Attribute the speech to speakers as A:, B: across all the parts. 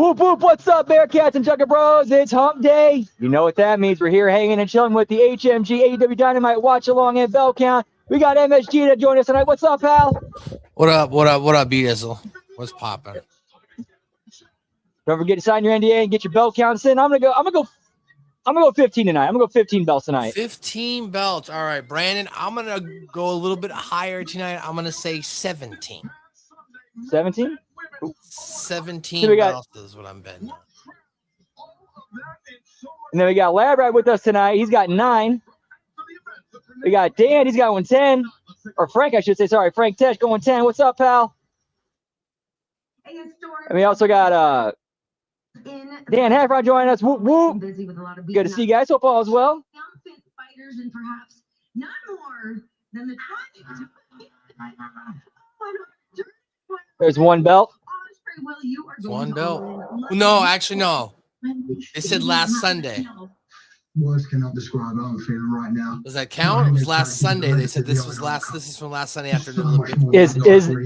A: Whoop, whoop, what's up, Bearcats and Jugger Bros? It's Hump Day. You know what that means. We're here hanging and chilling with the HMG AEW Dynamite Watch Along and Bell Count. We got MSG to join us tonight. What's up, pal?
B: What up, B-Dizzle? What's poppin'?
A: Don't forget to sign your NDA and get your bell counts in. I'm gonna go 15 tonight. I'm gonna go 15 belts tonight.
B: 15 belts. All right, Brandon. I'm gonna go a little bit higher tonight. I'm gonna say 17.
A: 17?
B: 17 belts is what I'm betting on.
A: And then we got Lab Rat with us tonight. He's got 9. We got Dan. He's got 10. Or Frank, I should say. Sorry, Frank Tesh going 10. What's up, pal? And we also got Dan Heffron joining us. Whoop, whoop. Good to see you guys. Hope all is well.
C: Fighters and perhaps not more than the
A: There's one belt.
B: One belt. No, actually, no. They said last Sunday.
D: Words cannot describe how I'm feeling right now.
B: Does that count? It was last Sunday. They said this is from last Sunday afternoon.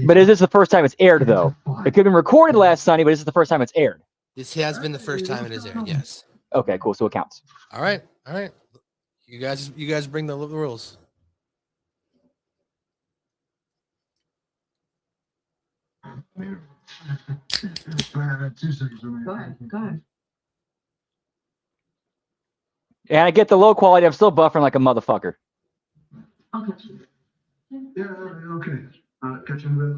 A: But is this the first time it's aired though? It could have been recorded last Sunday, but this is the first time it's aired.
B: This has been the first time it is aired. Yes.
A: Okay, cool. So it counts.
B: All right. You guys bring the rules.
C: Go ahead.
A: And I get the low quality. I'm still buffering like a motherfucker.
C: I'll catch you.
D: Yeah, okay. Catch you in a bit.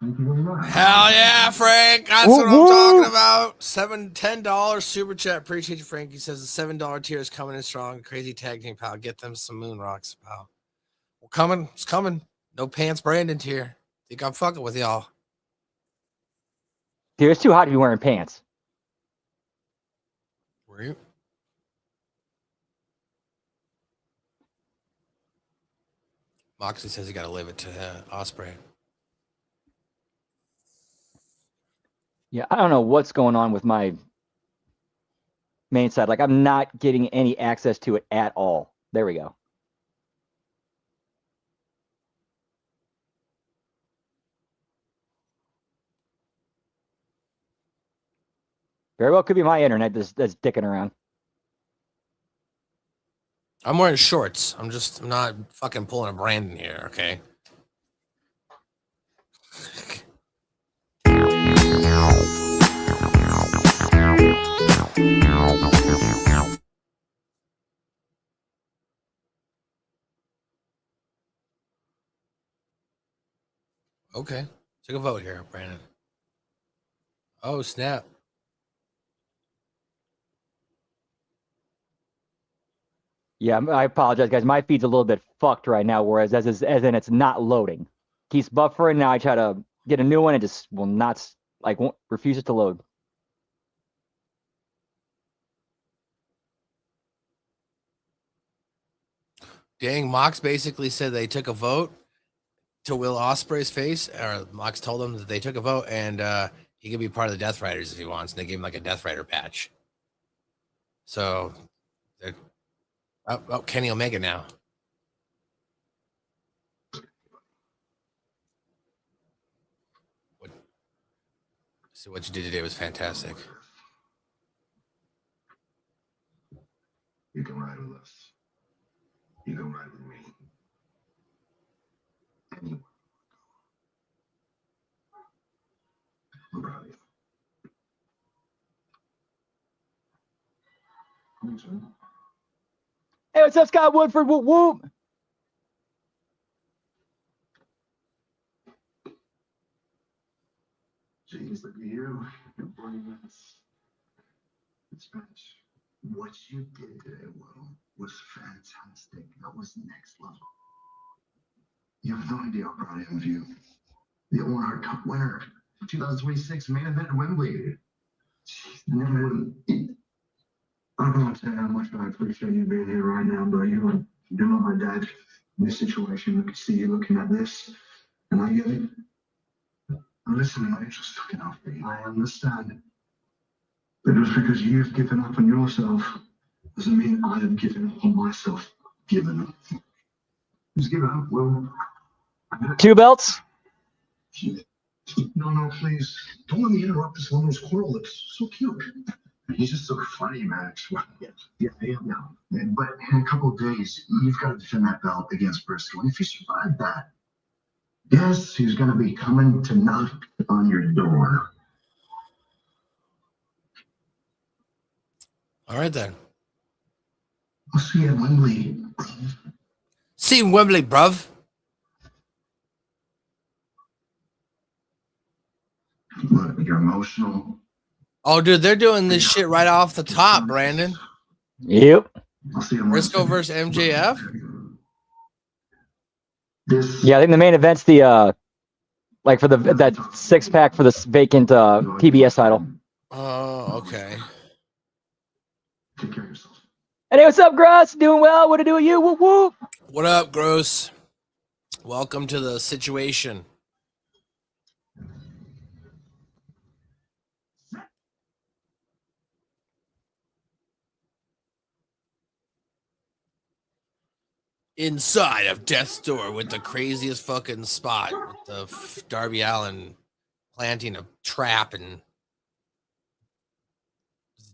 D: Thank you very much.
B: Hell yeah, Frank. That's what I'm talking about. $10 super chat. Appreciate you, Frank. He says the $7 tier is coming in strong. Crazy tag team, pal. Get them some moon rocks, pal. Well, coming. It's coming. No pants Brandon tier. Think I'm fucking with y'all.
A: Dude, it's too hot to be wearing pants.
B: Were you? Moxley says he got to leave it to Ospreay.
A: Yeah, I don't know what's going on with my main side. Like, I'm not getting any access to it at all. There we go. Very well could be my internet that's dicking around.
B: I'm wearing shorts. I'm not fucking pulling a Brandon here, okay? Okay. Take a vote here, Brandon. Oh, snap.
A: Yeah, I apologize, guys. My feed's a little bit fucked right now, whereas as in it's not loading. Keeps buffering. Now I try to get a new one and just will not, refuses to load.
B: Dang, Mox basically said they took a vote to Will Ospreay's face, or Mox told him that they took a vote and he could be part of the Death Riders if he wants, and they gave him like a Death Rider patch. So, Kenny Omega now. So what you did today was fantastic.
D: You can ride with us. You can ride with me. Anywhere. I'm proud of you.
A: Hey, what's up, Scott Woodford? Whoop, whoop.
D: Jeez, look at you. You're bringing this match. What you did today, Will, was fantastic. That was next level. You have no idea how proud I am of you. The Owen Cup winner, 2026 main event at Wembley. Jeez, never would. I don't know how much I appreciate you being here right now, but you know my dad in this situation. I could see you looking at this, and I get it. I'm listening, I'm just looking out for you. I understand. But just because you've given up on yourself doesn't mean I have given up on myself. Given up. Just give up, Will.
A: 2 belts?
D: No, please. Don't let me interrupt this woman's quarrel. It's so cute. He's just so funny, Max. Yeah, no. But in a couple of days, you've got to defend that belt against Briscoe. And if you survive that, guess who's going to be coming to knock on your door?
B: All right, then.
D: I'll see you at Wembley.
B: See you in Wembley, bruv.
D: Look, you're emotional.
B: Oh, dude, they're doing this shit right off the top, Brandon.
A: Yep.
D: I'll see you
B: Briscoe versus MJF.
A: Yeah, I think the main event's the like for that 6-pack for this vacant TBS title.
B: Oh, okay.
D: Take care of yourself.
A: Hey, what's up, Gross? Doing well? What to do with you? Whoop whoop.
B: What up, Gross? Welcome to the situation. Inside of Death's Door with the craziest fucking spot with the Darby Allin planting a trap and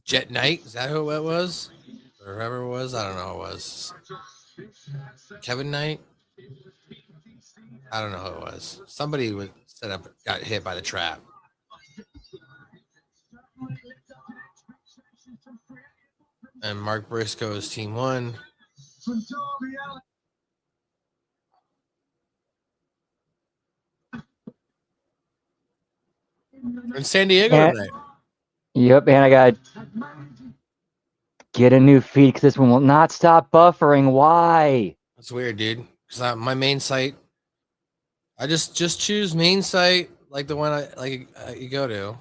B: Jet Knight. Is that who it was? Or whoever it was? I don't know who it was. Kevin Knight? I don't know who it was. Somebody was set up, got hit by the trap. And Mark Briscoe's team won. In San Diego tonight.
A: Yep, and I got get a new feed because this one will not stop buffering. Why?
B: That's weird, dude. Because my main site, I just choose main site like the one you go to,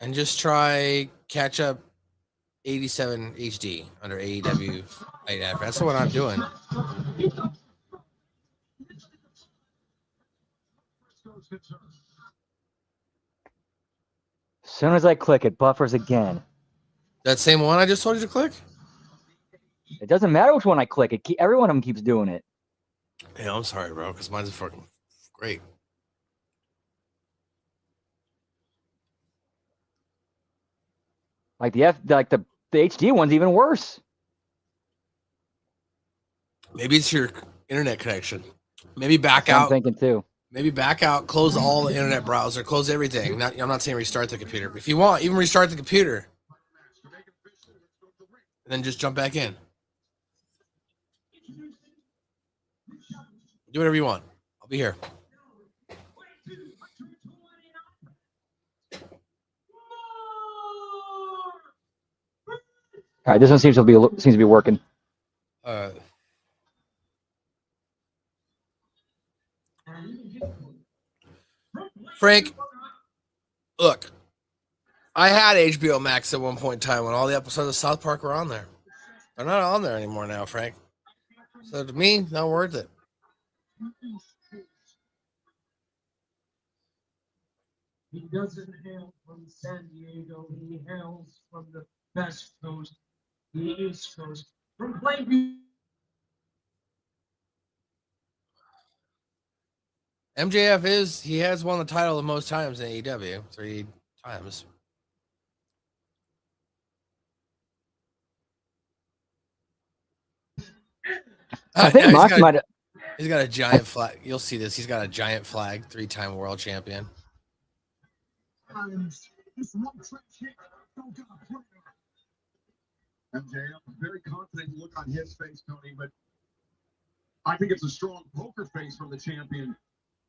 B: and just try catch up 87 HD under AEW. That's what I'm doing.
A: As soon as I click, it buffers again.
B: That same one I just told you to click?
A: It doesn't matter which one I click. Every one of them keeps doing it.
B: Yeah, I'm sorry, bro, because mine's fucking great.
A: Like the HD one's even worse.
B: Maybe it's your internet connection. Maybe back
A: That's what
B: out.
A: I'm thinking too.
B: Maybe back out, close all the internet browser, close everything. I'm not saying restart the computer, but if you want, even restart the computer. And then just jump back in. Do whatever you want. I'll be here.
A: All right, this one seems to be working.
B: Frank, look, I had HBO Max at one point in time when all the episodes of South Park were on there. They're not on there anymore now, Frank. So to me, not worth it.
E: He doesn't hail from San Diego. He hails from the West Coast, the East Coast, from Plainview.
B: MJF has won the title the most times in AEW, 3 times.
A: I think Mox might have.
B: He's got a giant flag. You'll see this. He's got a giant flag, 3-time world champion.
D: MJF, a very confident look on his face, Tony, but I think it's a strong poker face from the champion.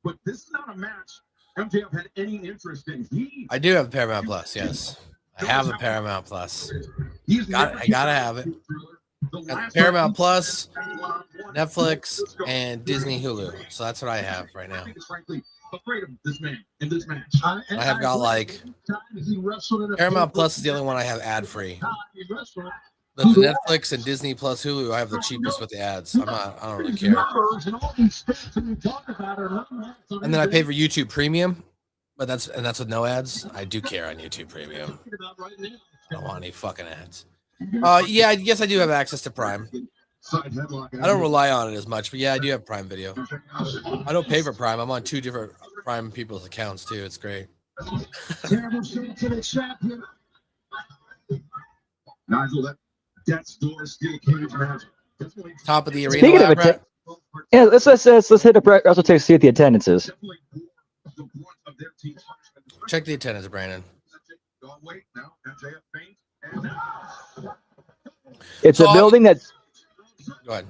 D: But this is not a match MJF had any interest in.
B: I do have Paramount Plus, yes. I have the Paramount Plus. I gotta have it. Got Paramount Plus, Netflix, and Disney Hulu. So that's what I have right now.
D: Afraid of this man in this match.
B: I have got like Paramount Plus is the only one I have ad free. But the Netflix and Disney Plus Hulu, I have the cheapest with the ads. I don't really care. And then I pay for YouTube Premium, but that's with no ads. I do care on YouTube Premium. I don't want any fucking ads. Yeah, I guess I do have access to Prime.
D: Side headlock.
B: I don't rely on it as much, but yeah, I do have Prime Video. I don't pay for Prime. I'm on 2 different Prime people's accounts too. It's great.
E: Terrible shot to the champion.
D: Nigel, that death's door still cage match.
B: Top of the arena.
A: Speaking of
B: lap
A: it,
B: rat.
A: yeah, let's hit a wrestle tape, see what the attendance is.
B: Check the attendance, Brandon.
A: It's
B: So,
A: a building that's
B: Go ahead.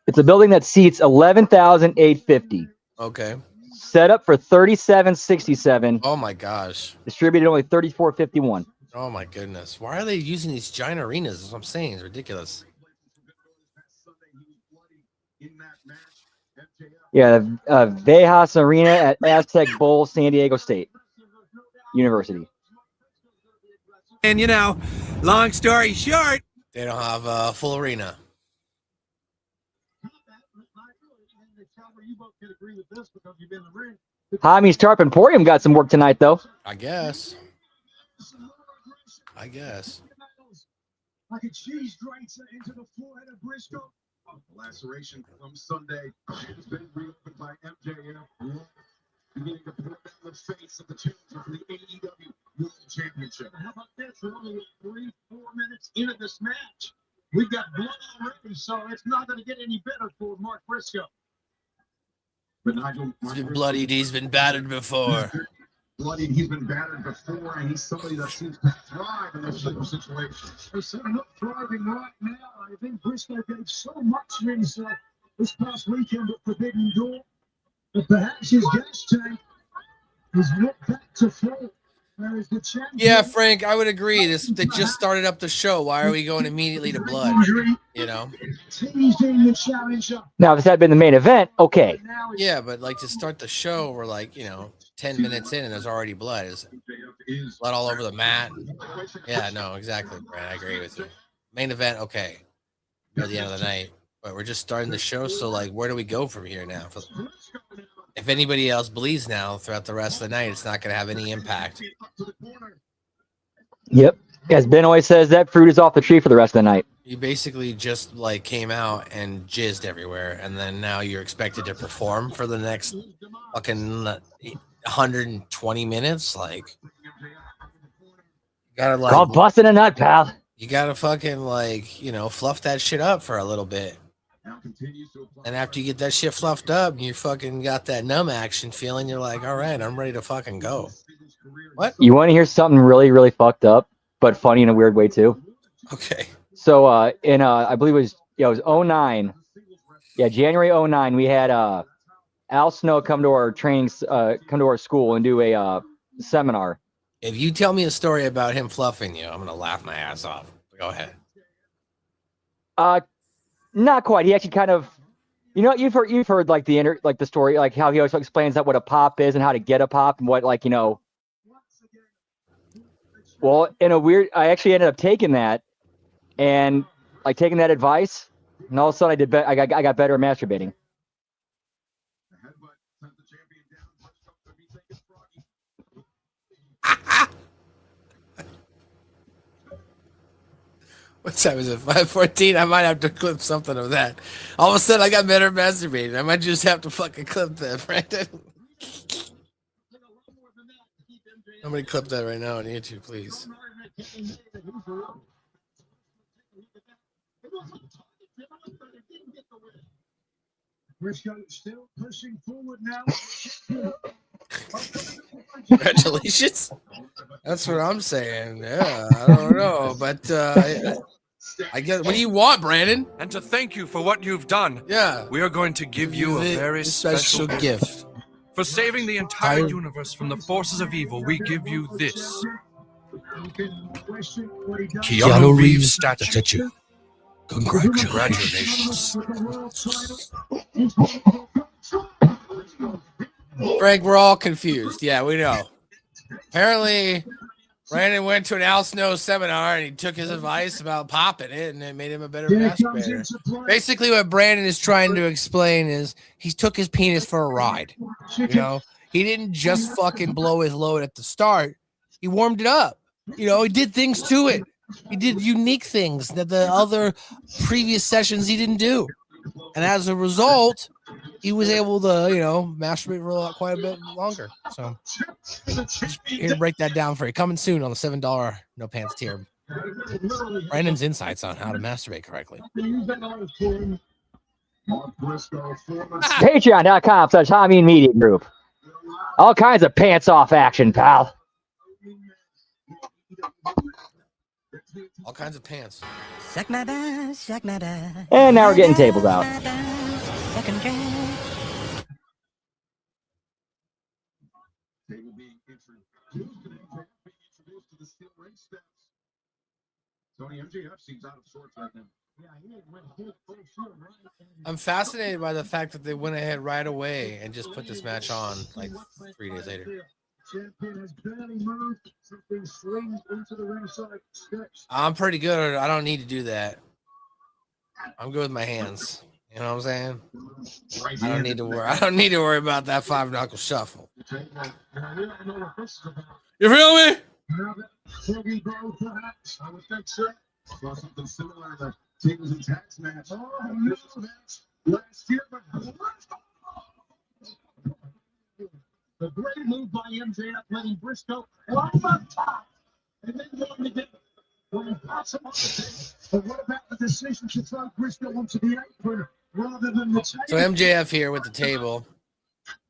A: it's a building that seats 11,850.
B: Okay.
A: Set up for 3767.
B: Oh my gosh.
A: Distributed only 3451.
B: Oh my goodness. Why are they using these giant arenas? That's what I'm saying. It's ridiculous.
A: Yeah, Vejas Arena at Aztec Bowl, San Diego State University.
F: And, you know, long story short,
B: They don't have a full arena.
A: Jaime's Tarp Emporium got some work tonight, though.
B: I guess. I guess.
E: Like a cheese grater into the forehead of Briscoe.
D: Laceration from Sunday has been reopened by MJF. Beginning to put down the face of the challenger for the AEW World Championship.
E: How about this? We're only 3-4 minutes into this match. We've got blood already, so it's not going to get any better for Mark Briscoe.
D: But Nigel,
B: He's been bloodied. He's been battered before.
D: bloodied, he's been battered before, and he's somebody that seems to thrive in this type of situation.
E: They're setting up thriving right now. I think Briscoe gave so much of himself this past weekend at Forbidden Door. But perhaps his gas tank is not back to full. Whereas the champion,
B: Yeah, Frank, I would agree. They just started up the show. Why are we going immediately to blood? You know?
E: teasing the challenger.
A: Now, if this had been the main event, okay.
E: Now it's
B: Yeah, but like to start the show, we're like, 10 minutes in and there's already blood. Is blood all over the mat? Yeah, no, exactly, Brad. I agree with you. Main event, okay. Near the end of the night. But we're just starting the show, so like where do we go from here now? If anybody else bleeds now throughout the rest of the night, it's not gonna have any impact.
A: Yep. As Ben always says, that fruit is off the tree for the rest of the night.
B: You basically just like came out and jizzed everywhere, and then now you're expected to perform for the next fucking 120 minutes. Like, you gotta
A: Called busting a nut, pal.
B: you gotta fucking fluff that shit up for a little bit. And after you get that shit fluffed up, you fucking got that numb action feeling. You're like, all right, I'm ready to fucking go. What?
A: You want to hear something really, really fucked up, but funny in a weird way too?
B: Okay.
A: So I believe it was 09. Yeah, January 09, we had Al Snow come to our come to our school and do a seminar.
B: If you tell me a story about him fluffing you, I'm gonna laugh my ass off. Go ahead.
A: Not quite. He actually kind of, you've heard like the story, like how he always explains that what a pop is and how to get a pop and what Well, I actually ended up taking that and like taking that advice, and all of a sudden I got better at masturbating.
B: What time is it? 5:14. I might have to clip something of that. All of a sudden, I got better at masturbating. I might just have to fucking clip that, Brandon. Somebody clip that right now on YouTube, please.
E: Briscoe still pushing forward now.
B: Congratulations. That's what I'm saying. Yeah, I don't know, but I guess. What do you want, Brandon?
F: and to thank you for what you've done,
B: Yeah,
F: we are going to give you a very special
B: gift.
F: For saving the entire universe from the forces of evil, we give you this Keanu Reeves statue. Congratulations.
B: Frank, we're all confused. Yeah, we know. Apparently, Brandon went to an Al Snow seminar and he took his advice about popping it, and it made him a better masturbator. Basically, what Brandon is trying to explain is he took his penis for a ride. He didn't just fucking blow his load at the start. He warmed it up. He did things to it. He did unique things that the other previous sessions he didn't do. And as a result, he was able to, masturbate for quite a bit longer. So just here to break that down for you. Coming soon on the $7 no pants tier. Brandon's insights on how to masturbate correctly.
A: Patreon.com/Hameen Media Group. All kinds of pants off action, pal.
B: All kinds of pants.
A: And now we're getting tables out.
E: Tony MJF seems out of sorts right now.
B: I'm fascinated by the fact that they went ahead right away and just put this match on like 3 days later. I'm pretty good. I don't need to do that. I'm good with my hands. You know what I'm saying? I don't need to worry about that 5-knuckle shuffle. You feel me?
E: I would think so. Saw something similar in the tables and tax match. Last year, but the great move by MJF letting Briscoe off the top and then going to get one impossible. But what about the decision to throw Briscoe onto the apron rather than the table?
B: So MJF here with the table.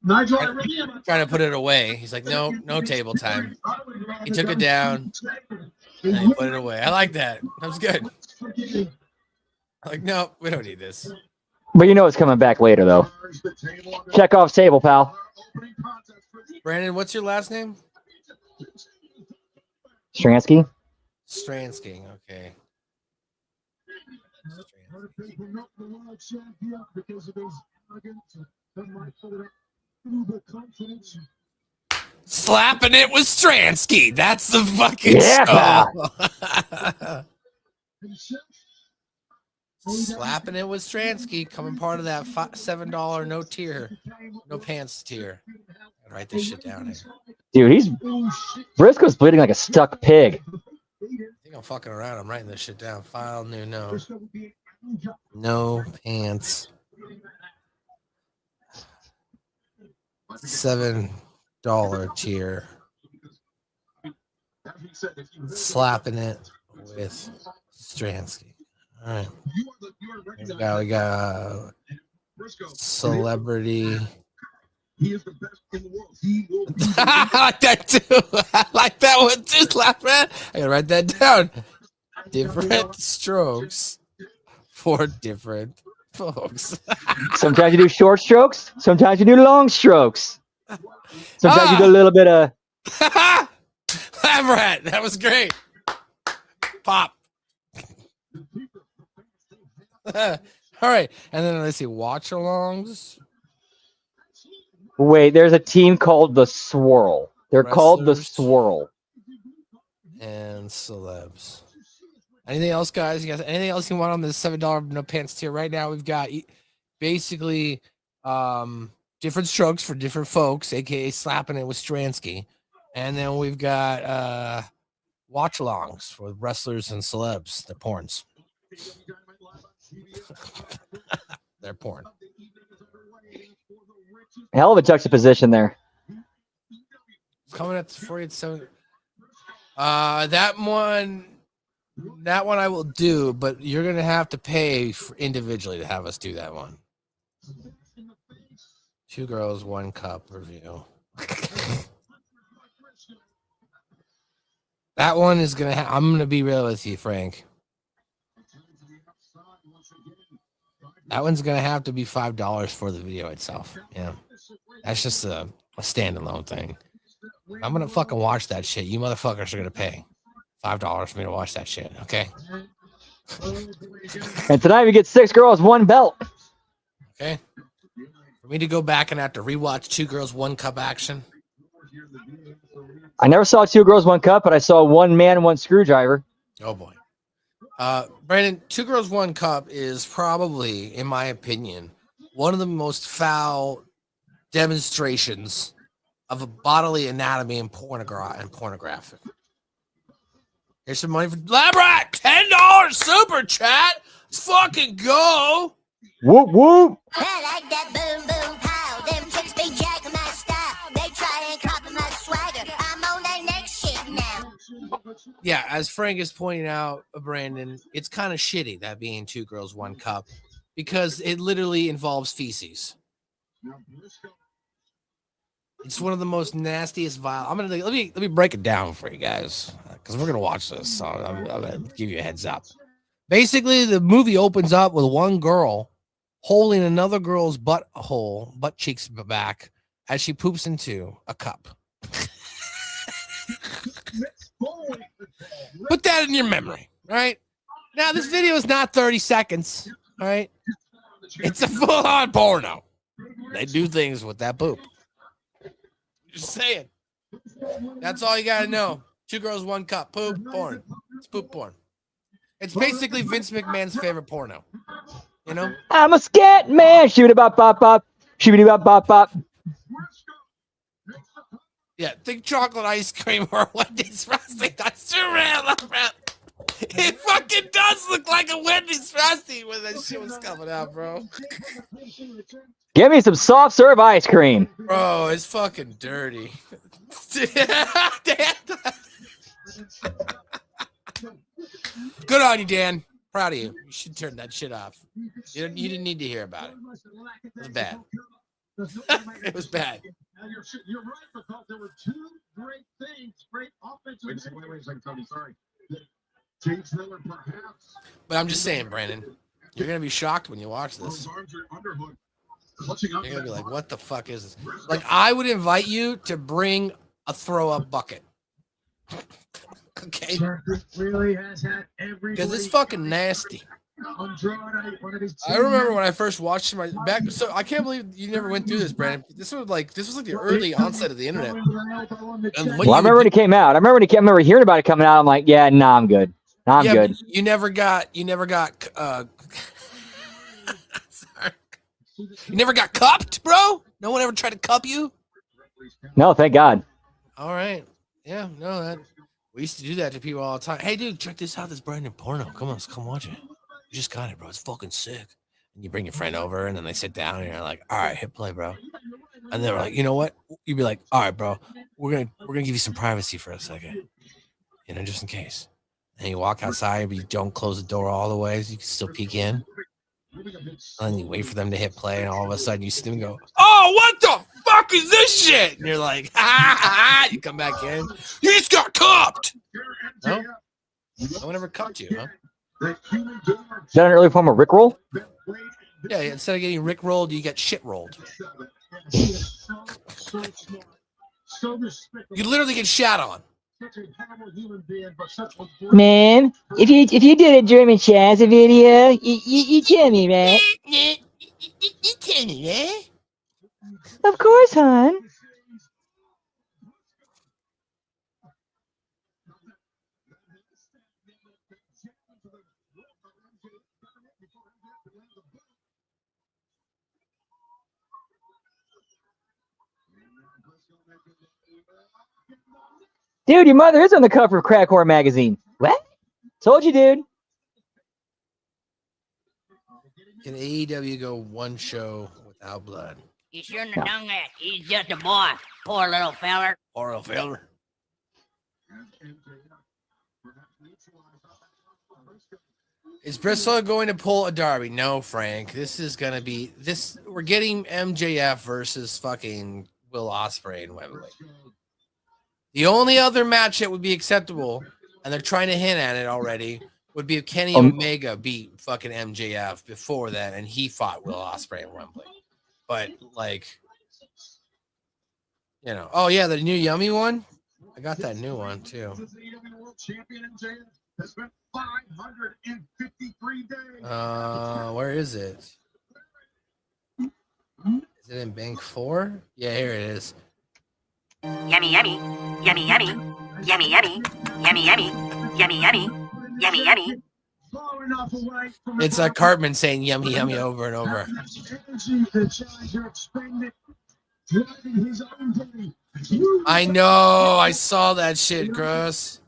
E: Nigel,
B: trying to put it away. He's like, no table time. He took it down and he put it away. I like that. That was good. I'm like, no, we don't need this.
A: But you know it's coming back later, though. Chekhov's table, pal.
B: Brandon, what's your last name?
A: Stransky?
B: Stransky, okay. Slapping it with Stransky. That's the fucking show. Slapping it with Stransky, coming part of that $7 no tier, no pants tier. I'll write this shit down here.
A: Dude, Briscoe's bleeding like a stuck pig.
B: I think I'm fucking around. I'm writing this shit down. File new no pants. $7 tier. Slapping it with Stransky. All right. We got celebrity.
E: He is the best in the world.
B: I like that too. I like that one too, Slapman. I gotta write that down. Different strokes for different folks.
A: Sometimes you do short strokes. Sometimes you do long strokes. Sometimes you do a little bit of.
B: Rat. That was great. Pop. All right, and then let's see, watch alongs.
A: Wait, there's a team called the Swirl. They're called the Swirl.
B: And celebs. Anything else, guys? You guys, anything else you want on the $7 no pants tier? Right now, we've got basically different strokes for different folks, aka slapping it with Stransky, and then we've got watch alongs for wrestlers and celebs. They're porns. They're porn.
A: Hell of a juxtaposition there.
B: Coming at 47. That one I will do, but you're gonna have to pay individually to have us do that one. 2 girls, 1 cup review. That one is gonna. I'm gonna be real with you, Frank. That one's gonna have to be $5 for the video itself. Yeah, that's just a standalone thing. I'm gonna fucking watch that shit. You motherfuckers are gonna pay $5 for me to watch that shit. Okay.
A: And tonight we get 6 girls, 1 belt.
B: Okay. For me to go back and have to rewatch 2 girls, 1 cup action.
A: I never saw 2 girls, 1 cup, but I saw 1 man, 1 screwdriver.
B: Oh boy. Brandon, 2 girls, 1 cup is probably, in my opinion, one of the most foul demonstrations of a bodily anatomy and pornographic. Here's some money for Labrat. $10 super chat. Let's fucking go.
A: Whoop whoop.
G: I like that boom boom pow. Them chicks be jacking my style. They try and copy my swagger. I'm on that next shit now.
B: Yeah, as Frank is pointing out, Brandon, it's kind of shitty that being 2 girls, 1 cup, because it literally involves feces. It's one of the most nastiest vile. Let me break it down for you guys because we're gonna watch this. So I'm gonna give you a heads up. Basically, the movie opens up with one girl holding another girl's butt cheeks back as she poops into a cup. Put that in your memory, right? Now, this video is not 30 seconds, all right? It's a full-on porno. They do things with that poop. Just saying. That's all you gotta know. 2 girls, 1 cup. Poop porn. It's poop porn. It's basically Vince McMahon's favorite porno. You know?
A: I'm a scat man. Shoot bop bop bop. Shoot bop bop bop.
B: Yeah, think chocolate ice cream or Wendy's Frosty. That's too real. It fucking does look like a Wendy's Frosty when that shit was coming out, bro.
A: Give me some soft serve ice cream.
B: Bro, it's fucking dirty. Good on you, Dan. Proud of you. You should turn that shit off. You didn't need to hear about it. It was bad. It was bad.
E: You're right, because there were 2 great things, great offensive. Wait a second, Tony. Sorry. James Miller, perhaps.
B: But I'm just saying, Brandon, you're gonna be shocked when you watch this. You're gonna be like, "What the fuck is this?" Like, I would invite you to bring a throw-up bucket. Okay.
E: Really has had every.
B: Because it's fucking nasty. I remember when I first watched my back. So I can't believe you never went through this, Brandon. This was like the early onset of the internet.
A: Well, I remember when it came out. I remember hearing about it coming out. I'm like, yeah, nah, I'm good. I'm good.
B: You never got. Sorry. You never got cupped, bro. No one ever tried to cup you.
A: No, thank God.
B: All right. Yeah. No, that we used to do that to people all the time. Hey, dude, check this out. This Brandon porno. Come on, come watch it. You just got it, bro. It's fucking sick. And you bring your friend over, and then they sit down, and you're like, "All right, hit play, bro." And they're like, "You know what?" You'd be like, "All right, bro. We're gonna give you some privacy for a second, you know, just in case." And you walk outside, but you don't close the door all the way, so you can still peek in. And then you wait for them to hit play, and all of a sudden you see them go, "Oh, what the fuck is this shit?" And you're like, "Ha ha ha!" You come back in. You just got cupped. No, no one ever cupped you, huh?
A: Is that an early form of Rickroll?
B: Yeah, instead of getting Rick rolled, you get shit rolled. You literally get shat on.
A: Man, if you did a German Chaz video, you tell me, right?
B: You tell me, man.
A: Of course, hon. Dude, your mother is on the cover of Crack Whore magazine. What? Told you, dude.
B: Can AEW go 1 show without blood?
H: You shouldn't have done that. He's just a boy. Poor little feller.
B: Poor little feller. Is Bristol going to pull a Darby? No, Frank. This is going to be this. We're getting MJF versus fucking Will Ospreay in Wembley. The only other match that would be acceptable, and they're trying to hint at it already, would be if Kenny Omega beat fucking MJF before that, and he fought Will Ospreay in Wembley. But, like, you know. Oh, yeah, the new Yummy one? I got that new one, too. Where is it? Is it in Bank 4? Yeah, here it is.
H: Yummy, yummy. Yummy, yummy. Yummy, yummy. Yummy, yummy. Yummy, yummy. Yummy, yummy.
B: It's like Cartman saying yummy, yummy over and over.
E: driving his own day.
B: I know. I saw that shit, Gross.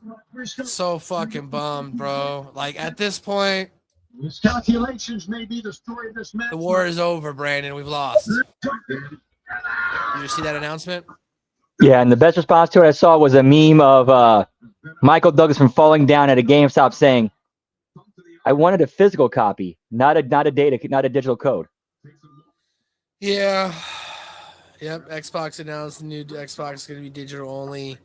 B: So fucking bummed, bro. Like, at this point,
E: His calculations may be the story of this match.
B: the war is over, Brandon. We've lost. You see that announcement?
A: Yeah, and the best response to it I saw was a meme of Michael Douglas from falling down at a GameStop saying, "I wanted a physical copy, not a digital code."
B: Yeah. Yep. Xbox announced the new Xbox is going to be digital only.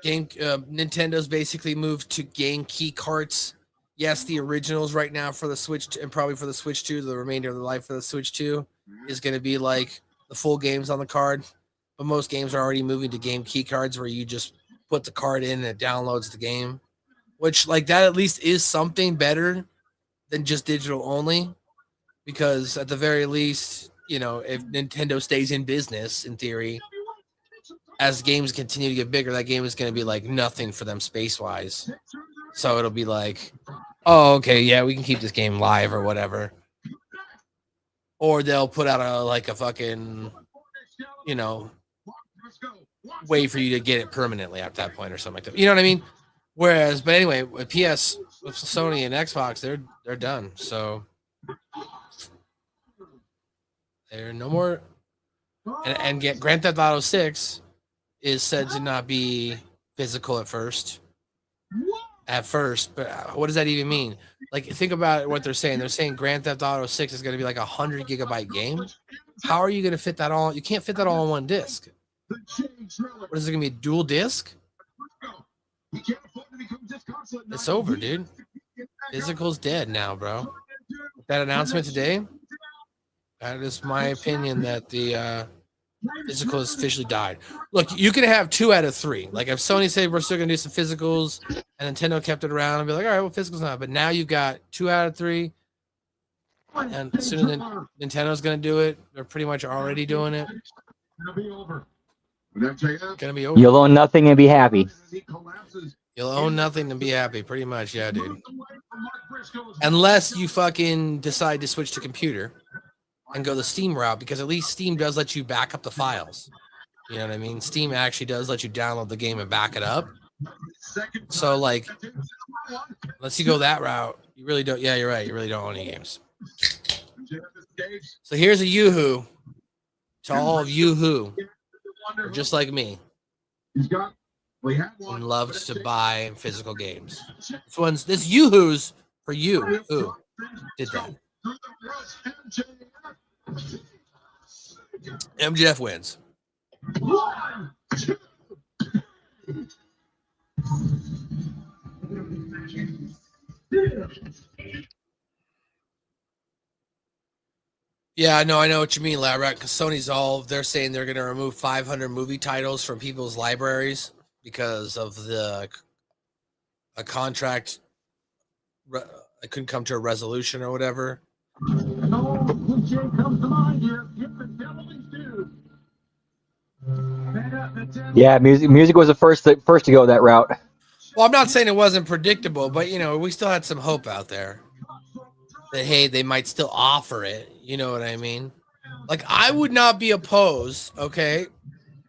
B: Nintendo's basically moved to game key carts. Yes, the originals right now for the Switch and probably for the Switch 2, the remainder of the life for the Switch 2 is going to be like the full games on the card. But most games are already moving to game key cards where you just put the card in and it downloads the game, which like that at least is something better than just digital only, because at the very least, you know, if Nintendo stays in business, in theory, as games continue to get bigger, that game is going to be like nothing for them space-wise. So it'll be like, oh, okay, yeah, we can keep this game live or whatever. Or they'll put out a fucking, you know, way for you to get it permanently at that point or something like that. You know what I mean? Whereas, but anyway, with PS, with Sony and Xbox, they're done. So they're no more. And get Grand Theft Auto 6 is said to not be physical at first. But what does that even mean? Like, think about what they're saying. They're saying Grand Theft Auto 6 is going to be like a 100 gigabyte game. How are you going to fit that all? You can't fit that all on one disc. What is it going to be? A dual disc? It's over, dude. Physical's dead now, bro. That announcement today, that is my opinion that the physical has officially died. Look, you can have 2 out of 3. Like if Sony said we're still gonna do some physicals and Nintendo kept it around and be like, all right, well, physical's not. But now you've got 2 out of 3. And as soon as Nintendo's gonna do it, they're pretty much already doing it. Gonna be over.
A: You'll own nothing and be happy.
B: You'll own nothing and be happy, pretty much, yeah, dude. Unless you fucking decide to switch to computer and go the Steam route, because at least Steam does let you back up the files. You know what I mean? Steam actually does let you download the game and back it up. So, like, unless you go that route, you really don't. Yeah, you're right. You really don't own any games. So here's a yoo-hoo to all of you who are just like me and loves to buy physical games. This yoo-hoo's for you who did that. MJF wins. Yeah, I know what you mean, Labrat, because they're saying they're going to remove 500 movie titles from people's libraries because of a contract. I couldn't come to a resolution or whatever.
A: Yeah, music was the first to go that route.
B: Well, I'm not saying it wasn't predictable, but you know, we still had some hope out there that hey, they might still offer it. You know what I mean? Like, I would not be opposed, okay?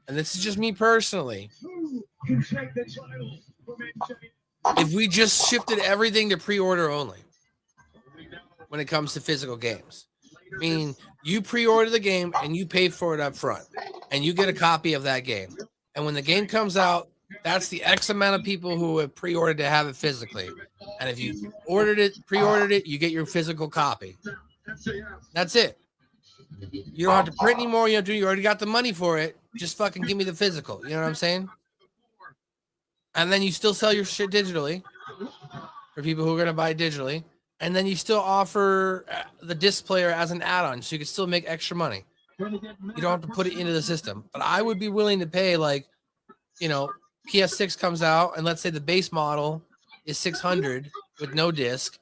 B: And this is just me personally. If we just shifted everything to pre-order only when it comes to physical games. I mean, you pre-order the game and you pay for it up front and you get a copy of that game. And when the game comes out, that's the X amount of people who have pre-ordered to have it physically. And if you pre-ordered it, you get your physical copy. That's it. You don't have to print anymore. You already got the money for it. Just fucking give me the physical. You know what I'm saying? And then you still sell your shit digitally for people who are going to buy it digitally. And then you still offer the disc player as an add-on, so you can still make extra money. You don't have to put it into the system. But I would be willing to pay, like, you know, PS6 comes out, and let's say the base model is $600 with no disc.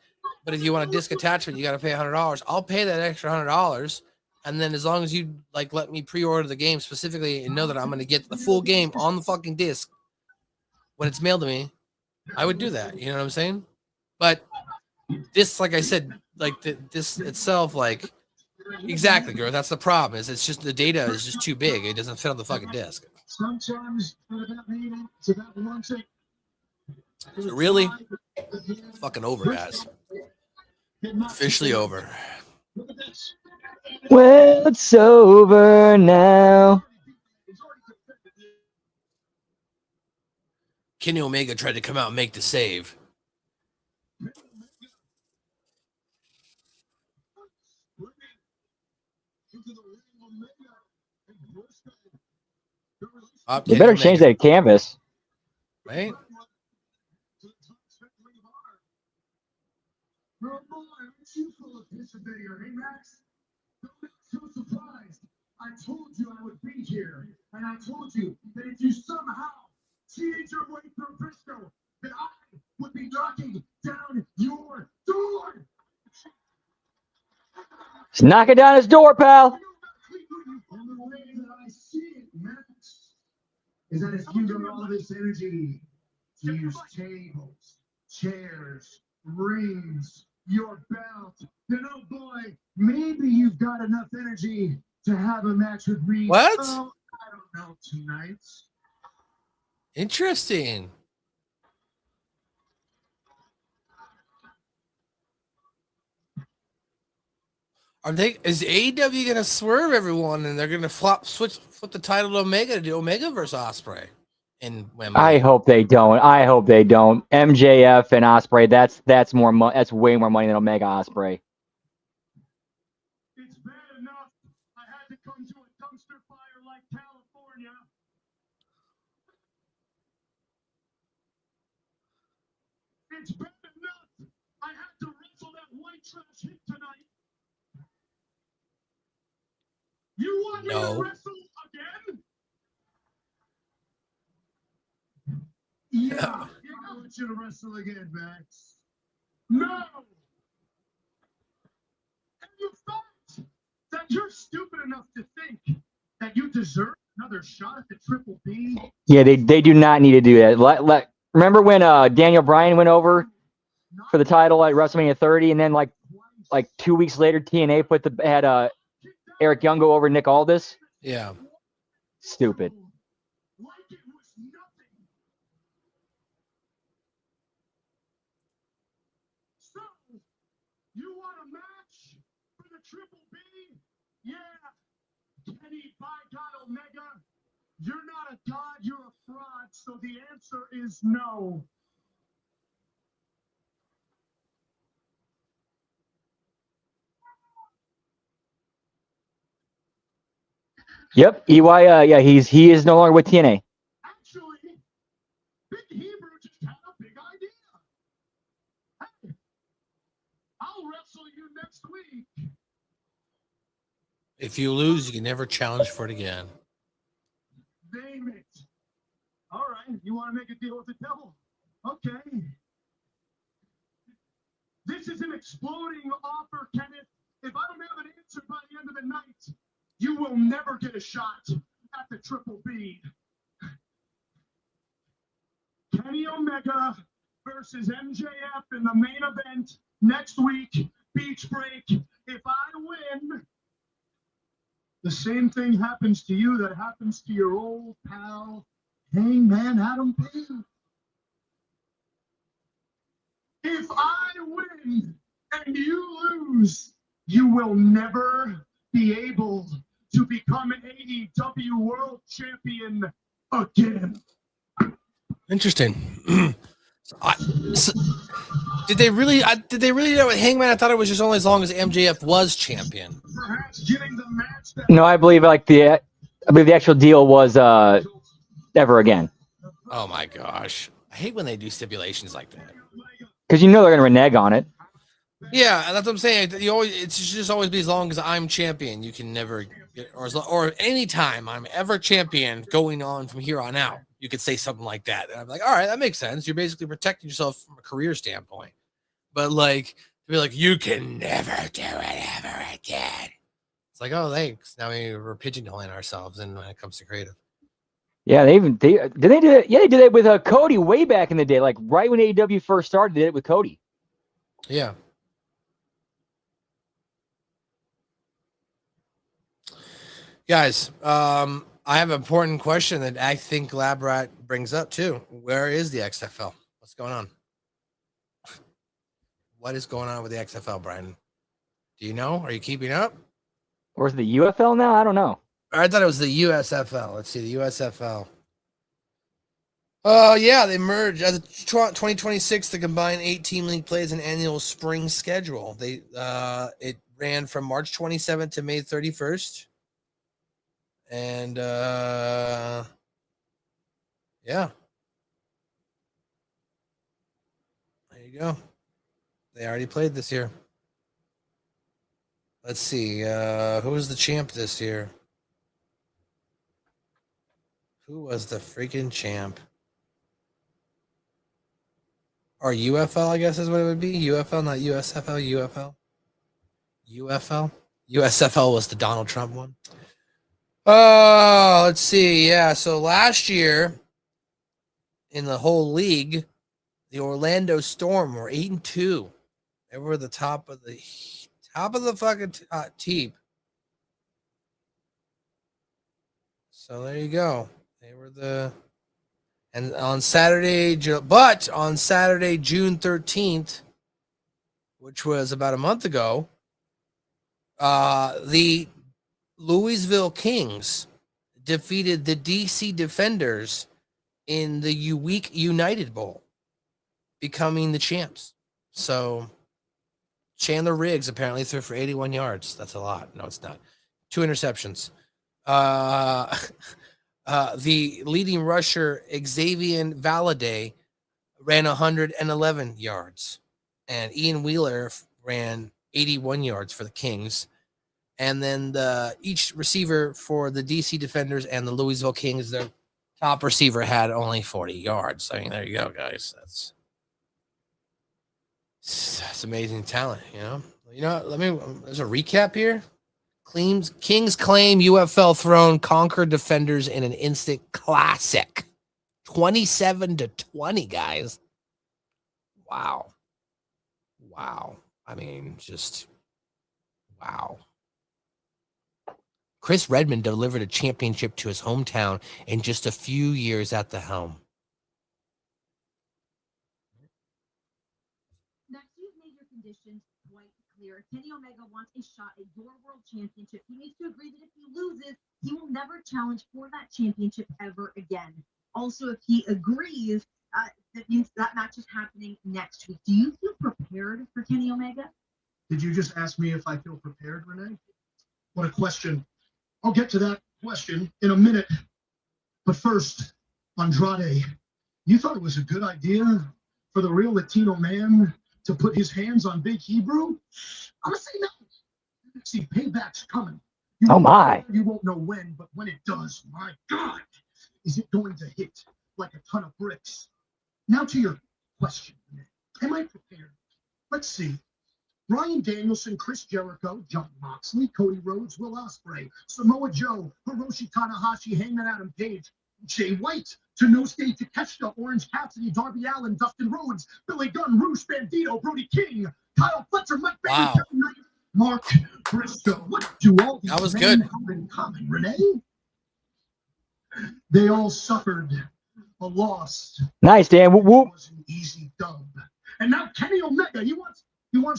B: But if you want a disc attachment, you got to pay $100. I'll pay that extra $100. And then as long as you, like, let me pre-order the game specifically and know that I'm going to get the full game on the fucking disc when it's mailed to me, I would do that. You know what I'm saying? But this, like I said, like this itself, like, Exactly, girl. That's the problem. It's just the data is just too big. It doesn't fit on the fucking disc.
E: Sometimes it's about meaning. It's about wanting.
B: Really? It's fucking over, guys. Officially over.
E: Look at this.
A: Well, it's over now.
B: Kenny Omega tried to come out and make the save.
A: They better change that canvas.
B: Right?
E: Oh boy, aren't you full of piss and vinegar, hey Max? Don't be so surprised. I told you I would be here, and I told you that if you somehow cheated your way through Briscoe, that I would be knocking down your door.
A: Just knocking down his door, pal.
E: And the way that I see it, Max, is that if you got all this energy to use tables, chairs, rings, your belt, then oh boy, maybe you've got enough energy to have a match with me.
B: What?
E: Oh, I don't know, tonight.
B: Interesting. Is AEW gonna swerve everyone and they're gonna flip the title to Omega to do Omega versus Ospreay in Wembley?
A: I hope they don't. I hope they don't. MJF and Ospreay. That's more. That's way more money than Omega Ospreay.
E: It's bad enough I had to come to a dumpster fire like California. It's bad enough I had to wrestle that white trash hit tonight. You want me
B: No.
E: to wrestle again? Yeah, I want you to wrestle again, Max. No! And the fact that you're stupid enough to think that you deserve another shot at the Triple B.
A: Yeah, they do not need to do that. Remember when Daniel Bryan went over for the title at WrestleMania 30, and then like 2 weeks later, TNA had Eric Young go over Nick Aldis?
B: Yeah.
A: Stupid.
E: Like it was nothing. So, you want a match for the Triple B? Yeah. Kenny, by God, Omega, you're not a god, you're a fraud, so the answer is no.
A: Yep. EY. Yeah, he is no longer with TNA.
E: Actually, Big Hebrew just had a big idea. Hey, I'll wrestle you next week.
B: If you lose, you can never challenge for it again.
E: Name it. All right, you want to make a deal with the devil? Okay. This is an exploding offer, Kenneth. If I don't have an answer by the end of the night, you will never get a shot at the Triple B. Kenny Omega versus MJF in the main event next week, Beach Break. If I win, the same thing happens to you that happens to your old pal, Hangman Adam Page. If I win and you lose, you will never be able to become an AEW World Champion again.
B: Interesting. Did they really know with Hangman? I thought it was just only as long as MJF was champion.
E: Perhaps getting the match that
A: No, I believe the actual deal was ever again.
B: Oh my gosh. I hate when they do stipulations like that.
A: Because you know they're gonna renege on it.
B: Yeah, and that's what I'm saying. It should just always be as long as I'm champion. You can never get, or anytime I'm ever champion going on from here on out. You could say something like that. And I'm like, all right, that makes sense. You're basically protecting yourself from a career standpoint. But like to be like, you can never do it ever again. It's like, oh, thanks. Now we're pigeonholing ourselves when it comes to creative.
A: Yeah, did they do it? Yeah, they did it with Cody way back in the day, like right when AEW first started. They did it with Cody.
B: Yeah. Guys, I have an important question that I think Lab Rat brings up too. Where is the XFL? What's going on? What is going on with the XFL, Brian? Do you know? Are you keeping up?
A: Or is the UFL now? I don't know.
B: I thought it was the USFL. Let's see, the USFL. Oh, yeah, they merged. 2026, the combined 8-team league plays an annual spring schedule. It ran from March 27th to May 31st. And yeah. There you go. They already played this year. Let's see. Who was the champ this year? Who was the freaking champ? Or UFL, I guess is what it would be. UFL, not USFL. UFL. UFL. USFL was the Donald Trump one. Oh, let's see. Yeah, so last year in the whole league, the Orlando Storm were 8-2. They were the top of the fucking team. So there you go. They were and on Saturday, June 13th, which was about a month ago, the Louisville Kings defeated the DC Defenders in the Week United Bowl, becoming the champs. So Chandler Riggs apparently threw for 81 yards. That's a lot. No, it's not. 2 interceptions. The leading rusher, Xavier Valade, ran 111 yards. And Ian Wheeler ran 81 yards for the Kings. And then each receiver for the DC Defenders and the Louisville Kings, their top receiver had only 40 yards. I mean, there you go, guys. That's amazing talent, you know. There's a recap here. Kings claim UFL throne, conquer Defenders in an instant classic. 27-20, guys. Wow. I mean, just wow. Chris Redmond delivered a championship to his hometown in just a few years at the helm.
C: Max, you've made your conditions quite clear. Kenny Omega wants a shot at your world championship. He needs to agree that if he loses, he will never challenge for that championship ever again. Also, if he agrees, that means that match is happening next week. Do you feel prepared for Kenny Omega?
E: Did you just ask me if I feel prepared, Renee? What a question. I'll get to that question in a minute. But first, Andrade, you thought it was a good idea for the real Latino man to put his hands on Big Hebrew? I'm going to say no. See, payback's coming.
A: Oh, my.
E: You won't know when, but when it does, my God, is it going to hit like a ton of bricks. Now to your question, Renee. Am I prepared? Let's see. Bryan Danielson, Chris Jericho, Jon Moxley, Cody Rhodes, Will Ospreay, Samoa Joe, Hiroshi Tanahashi, Hangman Adam Page, Jay White, Tenosuke Takeshita, Orange Cassidy, Darby Allin, Dustin Rhodes, Billy Gunn, Rouge Bandito, Brody King, Kyle Fletcher, Mike Baker,
B: Wow.
E: Kevin Knight, Mark Briscoe. What do all these
B: That was
E: men
B: good.
E: have in common, Renee? They all suffered a loss.
A: Nice, Dan. Whoop, whoop.
E: It was an easy dub. And now Kenny Omega, he wants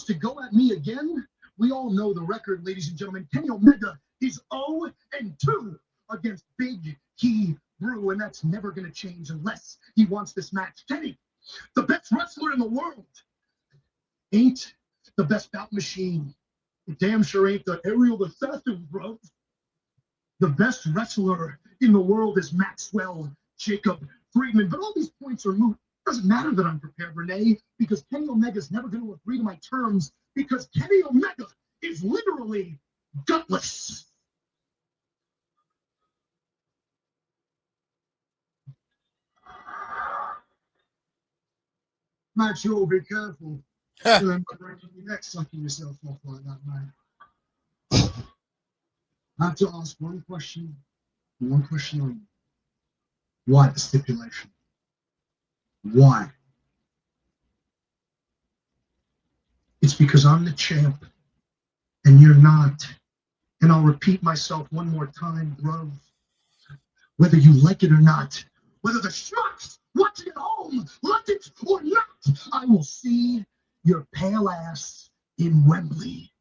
E: to go at me again. We all know the record, ladies and gentlemen. Kenny Omega is 0-2 against Big Hebrew, and that's never going to change unless he wants this match. Kenny, the best wrestler in the world, ain't the best bout machine. It damn sure ain't the aerial assassin, bro. The best wrestler in the world is Maxwell Jacob Friedman. But all these points are moot. Doesn't matter that I'm prepared, Renee, because Kenny Omega's never going to agree to my terms, because Kenny Omega is literally gutless. Max, you'll be careful. You'll end up breaking your neck, sucking yourself off like that, man. I have to ask one question only. Why the stipulation? Why? It's because I'm the champ and you're not.
D: And I'll repeat myself one more time, bro. Whether you like it or not, whether the Sharks watching at home like it or not, I will see your pale ass in Wembley.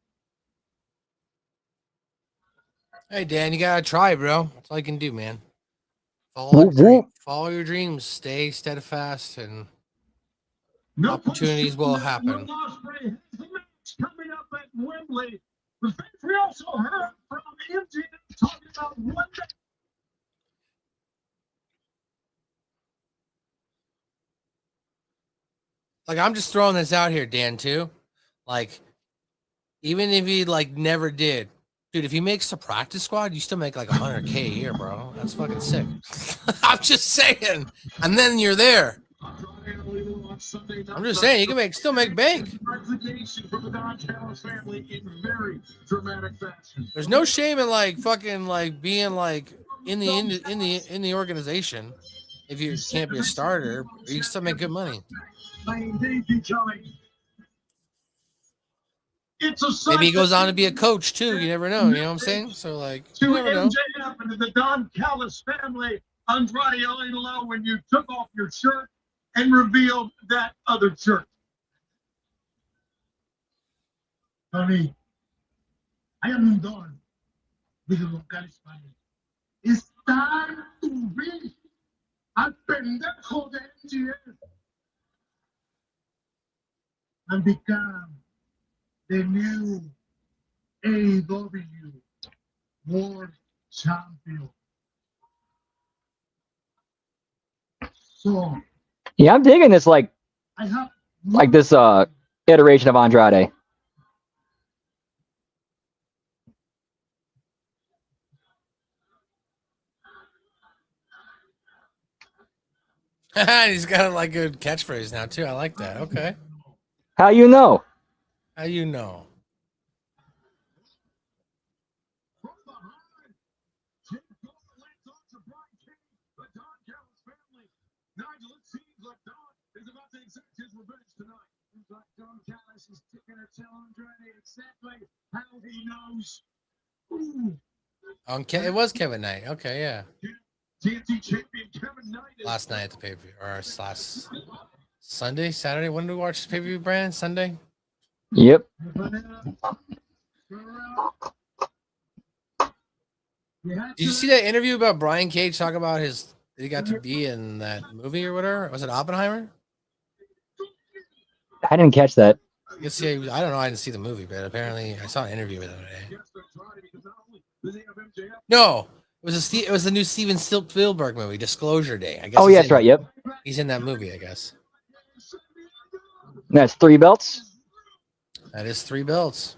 B: Hey, Dan, you gotta try, bro. That's all you can do, man.
A: Whoop, whoop.
B: Follow your dreams. Stay steadfast, and
E: No
B: opportunities will happen.
E: No Osprey has the match coming up at Wembley. But we also heard from MJ talking about one day.
B: Like, I'm just throwing this out here, Dan, too. Like, even if he like never did, dude, if he makes the practice squad, you still make like $100K a year, bro. That's fucking sick. I'm just saying. And then you're there. I'm just saying, you can still make bank. There's no shame in like fucking like being like in the organization. If you can't be a starter, you can still make good money. Maybe he goes on to be a coach too. You never know. You know what I'm saying? So like, you never know.
E: MJF and to the Don Callis family, Andrade Alino, when you took off your shirt and revealed that other shirt. Tony, I am done with the Locales family. It's time to be al pendejo de MJF and become the new AEW World Champion. So
A: Yeah, I'm digging this like this iteration of Andrade.
B: He's got like a catchphrase now too. I like that. Okay.
A: How you know?
B: How you know? It was Kevin Knight. Okay, yeah. Last night at the pay-per-view, or last Sunday, Saturday. When did we watch this pay-per-view, Brand? Sunday?
A: Yep.
B: Did you see that interview about Brian Cage talking about that he got to be in that movie or whatever? Was it Oppenheimer?
A: I didn't catch that.
B: I guess, yeah, I don't know. I didn't see the movie, but apparently I saw an interview with him today. No, it was the new Steven Spielberg movie, Disclosure Day. I guess.
A: Oh, yeah, that's right. Yep.
B: He's in that movie, I guess.
A: That's 3 belts.
B: That is 3 belts.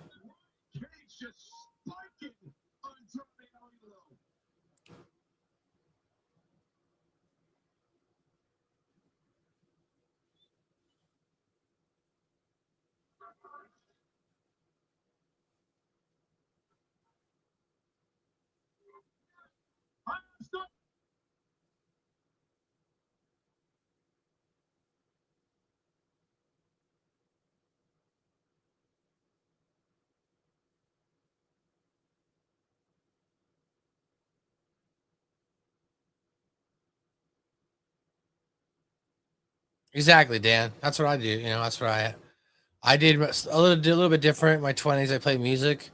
B: Exactly, Dan. That's what I do. You know, that's what I did a little bit different. In my 20s, I played music,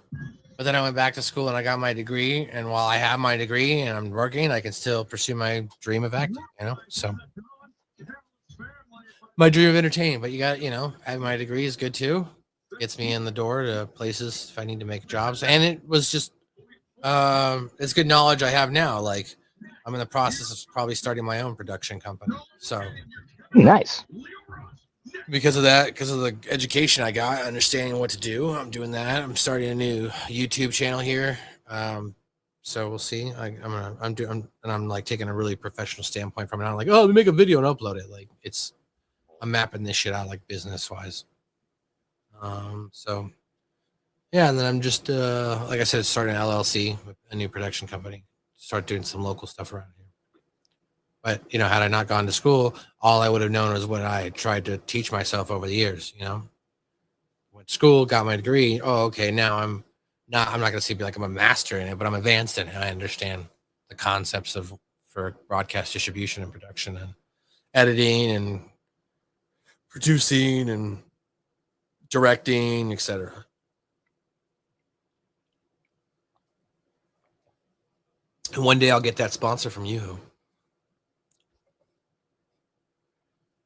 B: but then I went back to school and I got my degree. And while I have my degree and I'm working, I can still pursue my dream of acting. You know, so my dream of entertaining. But you got, having my degree is good too. Gets me in the door to places if I need to make jobs. And it was just, it's good knowledge I have now. Like, I'm in the process of probably starting my own production company. So.
A: Nice.
B: Because of that, because of the education I got, understanding what to do, I'm doing that. I'm starting a new YouTube channel here, so we'll see. I'm like taking a really professional standpoint from it. I'm like, oh, let me make a video and upload it. Like I'm mapping this shit out like business wise. So yeah, and then I'm just like I said, starting an LLC, a new production company. Start doing some local stuff around here. But, had I not gone to school, all I would have known was what I had tried to teach myself over the years, Went to school, got my degree. Oh, okay. Now I'm not going to be like I'm a master in it, but I'm advanced in it. I understand the concepts for broadcast distribution and production and editing and producing and directing, etc. And one day I'll get that sponsor from you.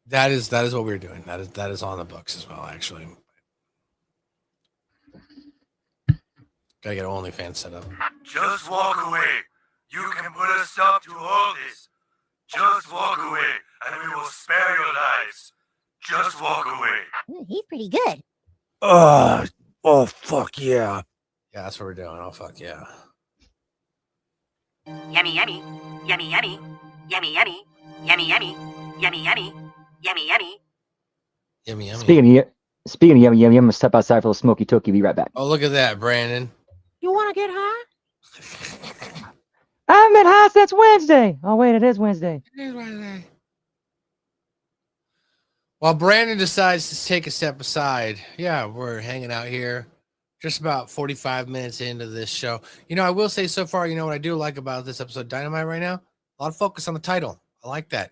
B: That is what we're doing. That is on the books as well, actually. Gotta get OnlyFans set up.
I: Just walk away. You can put a stop to all this. Just walk away, and we will spare your lives. Just walk away.
G: Ooh, he's pretty good.
I: Oh, fuck yeah.
B: Yeah, that's what we're doing. Oh, fuck yeah.
H: Yummy, yummy. Yummy, yummy. Yummy, yummy. Yummy, yummy. Yummy, yummy. Yummy, yummy.
B: Yummy, yummy.
A: Speaking of yummy, I'm gonna step outside for a smoky tookie. Be right back.
B: Oh, look at that, Brandon.
G: You want to get high?
A: I haven't been high since Wednesday. Oh wait, it is Wednesday.
B: While Brandon decides to take a step aside, yeah, we're hanging out here just about 45 minutes into this show. You know, I will say so far, you know what I do like about this episode of Dynamite right now? A lot of focus on the title. I like that.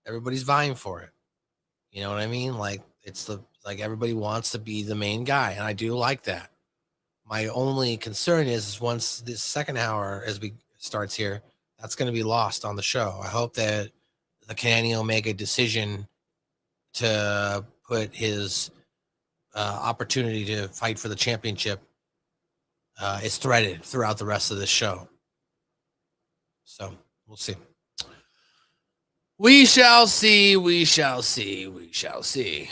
B: Everybody's vying for it. You know what I mean? Like like everybody wants to be the main guy, and I do like that. My only concern is once this second hour as we starts here, that's going to be lost on the show. I hope that the Kenny Omega decision to put his opportunity to fight for the championship is threaded throughout the rest of this show. So we'll see. We shall see. We shall see. We shall see.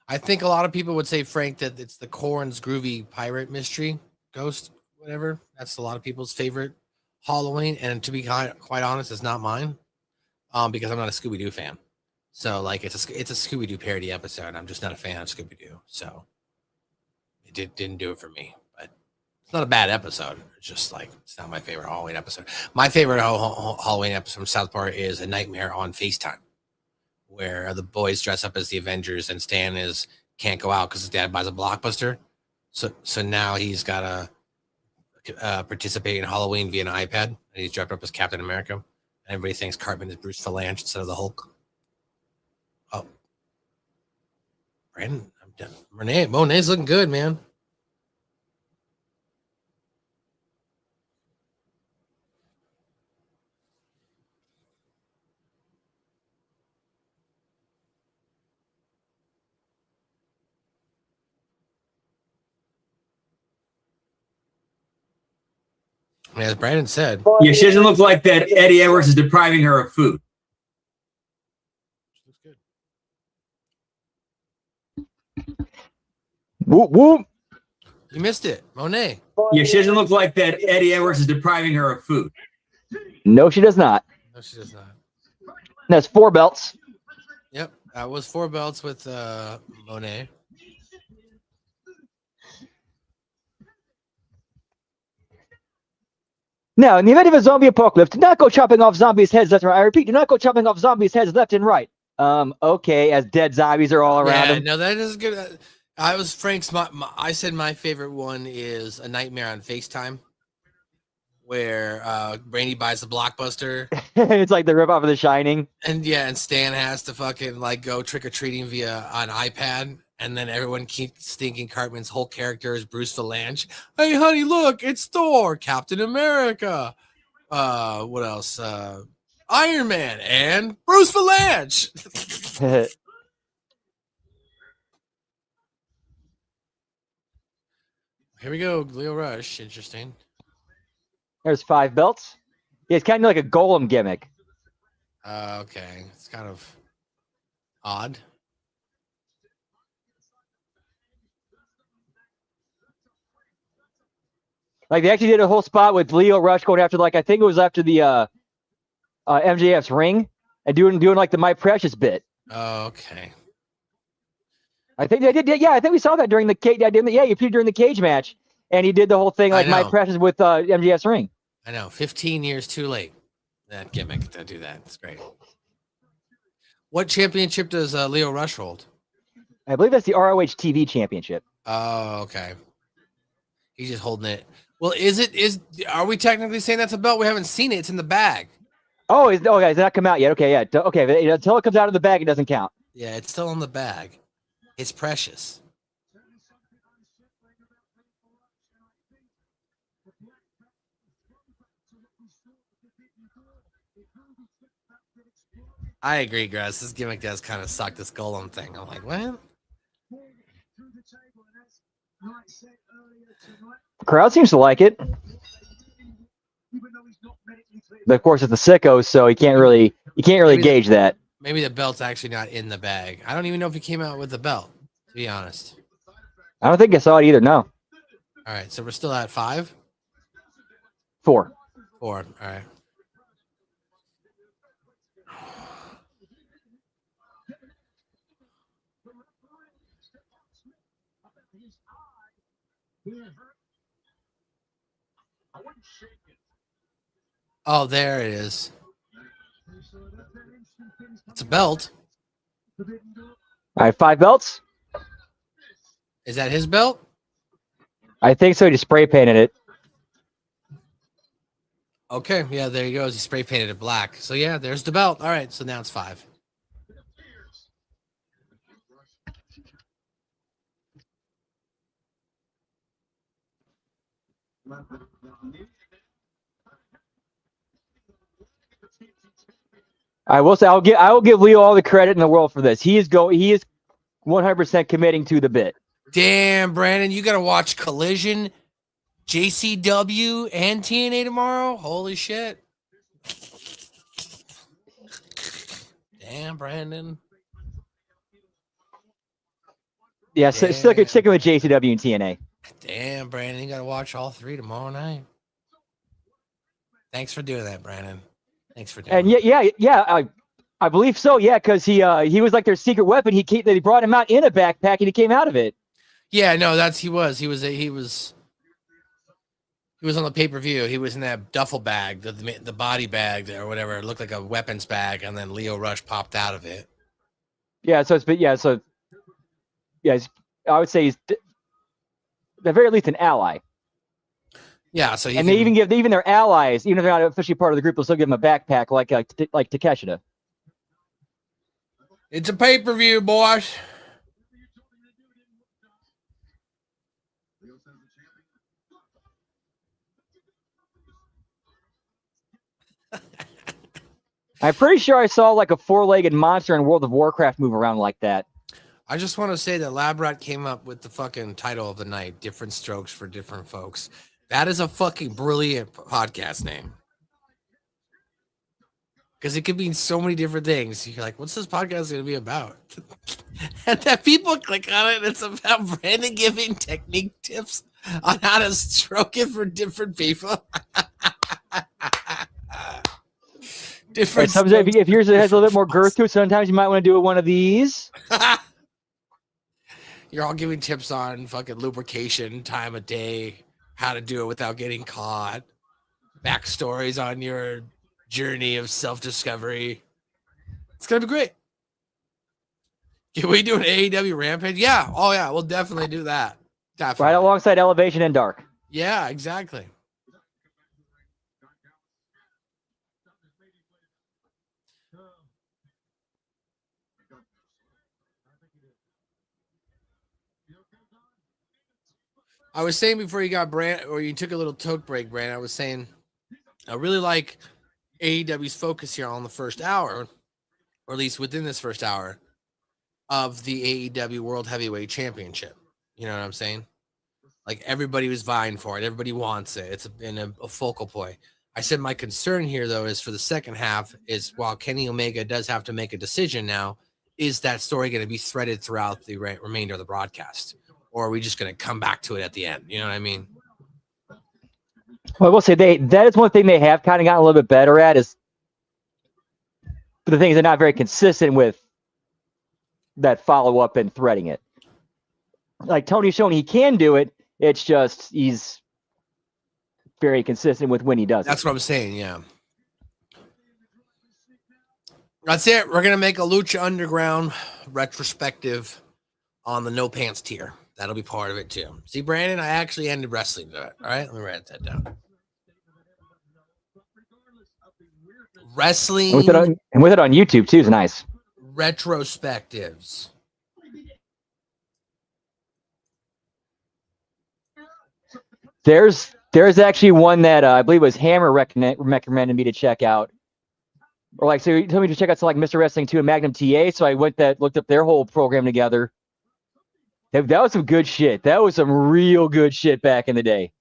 B: I think a lot of people would say, Frank, that it's the Corn's Groovy Pirate Mystery Ghost, whatever. That's a lot of people's favorite Halloween. And to be quite honest, it's not mine because I'm not a Scooby-Doo fan. So, like, it's a Scooby-Doo parody episode. I'm just not a fan of Scooby-Doo. So, it didn't do it for me. But it's not a bad episode. It's just, like, it's not my favorite Halloween episode. My favorite Halloween episode from South Park is A Nightmare on FaceTime, where the boys dress up as the Avengers and Stan can't go out because his dad buys a Blockbuster. So now he's got to participate in Halloween via an iPad, and he's dressed up as Captain America. And everybody thinks Cartman is Bruce Valanche instead of the Hulk. Oh, Brandon, I'm done. Monet's looking good, man. As Brandon said,
J: yeah, she doesn't look like that. Eddie Edwards is depriving her of food.
B: looks good.
A: Whoop whoop.
B: You missed it, Monet.
J: Yeah, she doesn't look like that. Eddie Edwards is depriving her of food.
A: No, she does not.
B: No, she does not.
A: That's 4 belts.
B: Yep, that was 4 belts with Monet.
A: Now, in the event of a zombie apocalypse, do not go chopping off zombies' heads left and right. I repeat, do not go chopping off zombies' heads left and right. Okay, as dead zombies are all around him.
B: No, that is good. I was Frank's. I said my favorite one is A Nightmare on FaceTime, where Brandy buys the Blockbuster.
A: It's like the ripoff of The Shining.
B: And and Stan has to fucking like go trick or treating via an iPad, and then everyone keeps thinking Cartman's whole character is Bruce Valanche. Hey, honey, look, it's Thor, Captain America. What else? Iron Man and Bruce Valanche. Here we go, Leo Rush. Interesting.
A: There's 5 belts. Yeah, it's kind of like a golem gimmick.
B: Okay, it's kind of odd.
A: Like they actually did a whole spot with Leo Rush going after, like, I think it was after the MJF's ring and doing like the My Precious bit.
B: Okay.
A: I think they did. Yeah, I think we saw that during the cage. Yeah, he appeared during the cage match, and he did the whole thing like My Precious with MJF's ring.
B: I know. 15 years too late. That gimmick to do that. It's great. What championship does Leo Rush hold?
A: I believe that's the ROH TV championship.
B: Oh, okay. He's just holding it. Well, are we technically saying that's a belt? We haven't seen it. It's in the bag.
A: Oh, it's not come out yet. Okay, yeah. Okay, until it comes out of the bag, it doesn't count.
B: Yeah, it's still in the bag. It's precious. I agree, Grass. This gimmick does kind of suck, this golem thing. I'm like, what?
A: The crowd seems to like it. But of course, it's the sicko, so you can't really gauge that.
B: Maybe the belt's actually not in the bag. I don't even know if he came out with the belt, to be honest.
A: I don't think I saw it either. No.
B: All right, so we're still at 5?
A: 4.
B: 4. All right. Oh, there it is. It's a belt.
A: All right, 5 belts.
B: Is that his belt?
A: I think so. He just spray painted it.
B: Okay, yeah, there he goes. He spray painted it black. So yeah, there's the belt. All right, so now it's 5.
A: I will say I will give Leo all the credit in the world for this. He is 100% committing to the bit.
B: Damn, Brandon, you gotta watch Collision, JCW, and TNA tomorrow. Holy shit! Damn, Brandon.
A: Yeah, sticking with JCW and TNA.
B: Damn, Brandon, you gotta watch all 3 tomorrow night. Thanks for doing that, Brandon. Thanks for doing.
A: And yeah, I believe so. Yeah, because he was like their secret weapon. They brought him out in a backpack, and he came out of it.
B: Yeah, no, he was on the pay-per-view. He was in that duffel bag, the body bag or whatever. It looked like a weapons bag, and then Leo Rush popped out of it.
A: Yeah, I would say he's at the very least an ally.
B: Yeah, so
A: they even give their allies, even if they're not officially part of the group, they'll still give them a backpack like Takeshita.
B: It's a pay-per-view, boys.
A: I'm pretty sure I saw like a 4-legged monster in World of Warcraft move around like that.
B: I just want to say that Labrat came up with the fucking title of the night, Different Strokes for Different Folks. That is a fucking brilliant podcast name. Because it could mean so many different things. You're like, what's this podcast going to be about? And that people click on it, and it's about Brandon giving technique tips on how to stroke it for different people.
A: Different. Sometimes if yours has a little bit more girth to it, sometimes you might want to do one of these.
B: You're all giving tips on fucking lubrication, time of day, how to do it without getting caught, backstories on your journey of self-discovery. It's gonna be great. Can we do an AEW Rampage? Yeah. Oh yeah, we'll definitely do that. Definitely.
A: Right alongside Elevation and Dark.
B: Yeah, exactly. I was saying before you got or you took a little toke break, Brand, I was saying I really like AEW's focus here on the first hour, or at least within this first hour, of the AEW World Heavyweight Championship. You know what I'm saying? Like everybody was vying for it. Everybody wants it. It's been a focal point. I said my concern here, though, is for the second half is while Kenny Omega does have to make a decision now, is that story going to be threaded throughout the remainder of the broadcast? Or are we just going to come back to it at the end? You know what I mean?
A: Well, I will say that is one thing they have kind of gotten a little bit better at is the things they're not very consistent with that follow-up and threading it. Like Tony's shown he can do it. It's just he's very consistent with when he does it.
B: That's what I'm saying, yeah. That's it. We're going to make a Lucha Underground retrospective on the No Pants tier. That'll be part of it too. See, Brandon, I actually ended wrestling to it. All right, let me write that down. Wrestling
A: And with it on YouTube too is nice.
B: retrospectives.
A: There's actually one that I believe was Hammer recommended me to check out. Or like, so he told me to check out like Mr. Wrestling 2 and Magnum TA. So I looked up their whole program together. That was some good shit. That was some real good shit back in the day.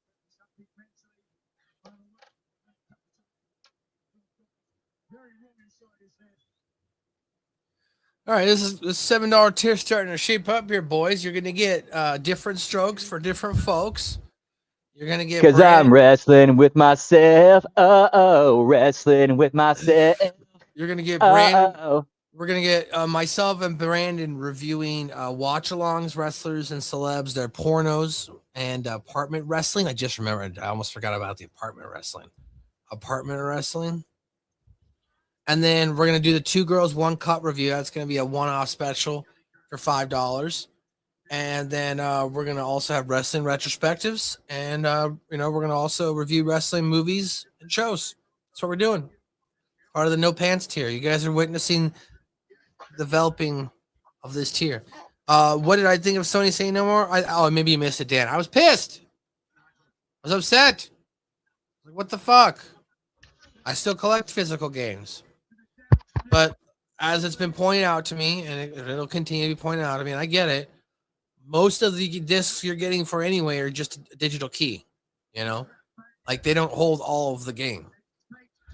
B: All right, this is the $7 tier starting to shape up here, boys. You're gonna get different strokes for different folks. You're gonna get
A: Because I'm wrestling with myself. Wrestling with myself.
B: You're gonna get Brandon. We're gonna get myself and Brandon reviewing watch-alongs, wrestlers and celebs, their pornos and apartment wrestling. I just remembered. I almost forgot about the apartment wrestling. And then we're gonna do the 2 girls 1 cup review. That's gonna be a one-off special for $5. And then we're gonna also have wrestling retrospectives, and we're gonna also review wrestling movies and shows. That's what we're doing. Part of the no pants tier. You guys are witnessing developing of this tier. What did I think of Sony saying no more? Maybe you missed it, Dan. I was pissed. I was upset. Like, what the fuck? I still collect physical games, but as it's been pointed out to me, and it'll continue to be pointed out to me, and I get it. Most of the discs you're getting for anyway are just a digital key, like they don't hold all of the game.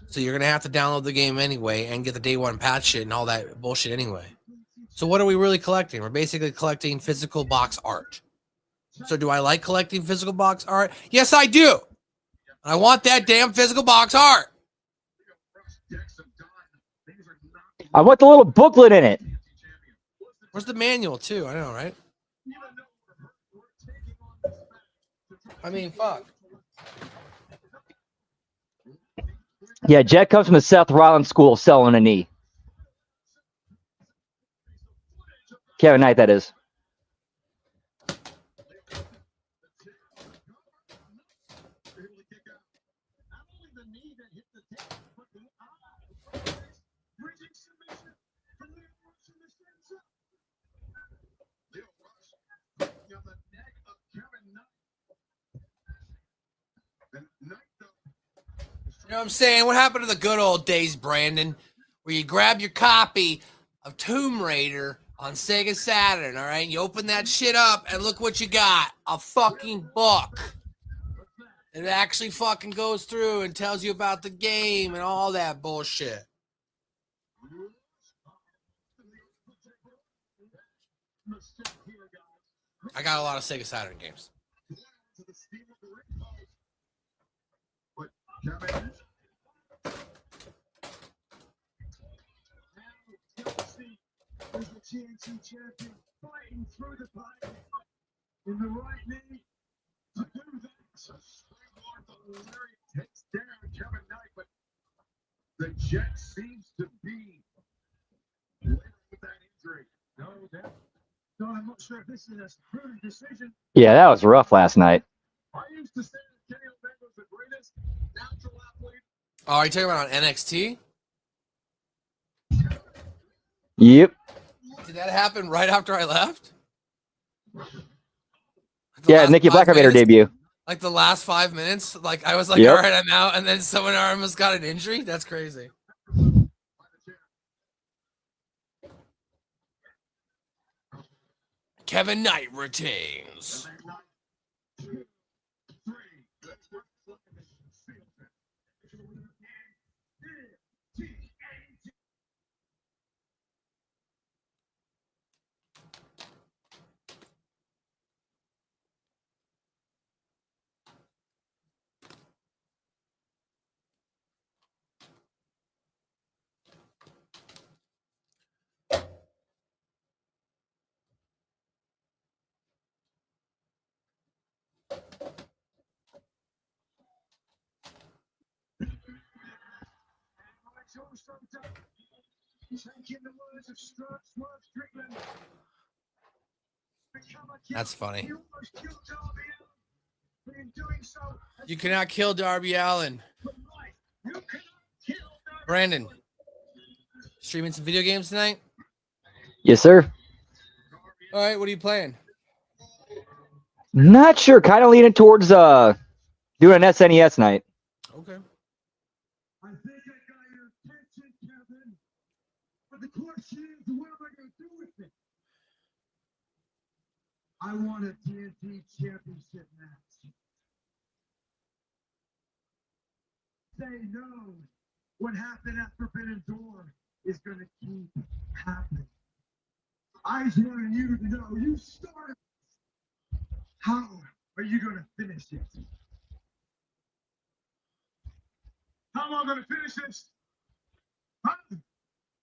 B: So you're going to have to download the game anyway and get the day one patch shit and all that bullshit anyway. So what are we really collecting? We're basically collecting physical box art. So do I like collecting physical box art? Yes, I do. I want that damn physical box art.
A: I want the little booklet in it.
B: Where's the manual too? I know, right? I mean, fuck.
A: Yeah, Jet comes from the Seth Rollins school selling a knee. Kevin Knight, that is.
B: You know what I'm saying? What happened to the good old days, Brandon, where you grab your copy of Tomb Raider on Sega Saturn, all right? You open that shit up and look what you got. A fucking book. It actually fucking goes through and tells you about the game and all that bullshit. I got a lot of Sega Saturn games.
E: As the TNT champion fighting through the pain in the right knee to do that. Larry takes down Kevin Knight, but the Jet seems to be living with that injury. No doubt. So I'm not sure if this is a prudent decision.
A: Yeah, that was rough last night.
E: I used to say that Kenny Omega was the greatest natural athlete.
B: Oh, are you talking about on NXT?
A: Yep.
B: Did that happen right after I left?
A: Yeah, Nikki Blackheart made her debut.
B: Like the last 5 minutes, like I was like,
A: Yep.
B: all right, I'm out, and then someone almost got an injury. That's crazy. Kevin Knight retains. That's funny.
E: You almost killed Darby Allin, but in doing so,
B: You cannot kill Darby Allin.
E: you cannot kill Darby
B: Brandon, streaming some video games tonight?
A: Yes, sir.
B: All right, what are you playing?
A: Not sure. Kind of leaning towards doing an SNES night.
B: Okay.
E: I think I got your attention, Kevin. But the question is, what am I going to do with it? I want a TNT championship match. Say no. What happened at Forbidden Door is going to keep happening. I just wanted you to know you started. How are you going to finish it? How am I going to finish this? How am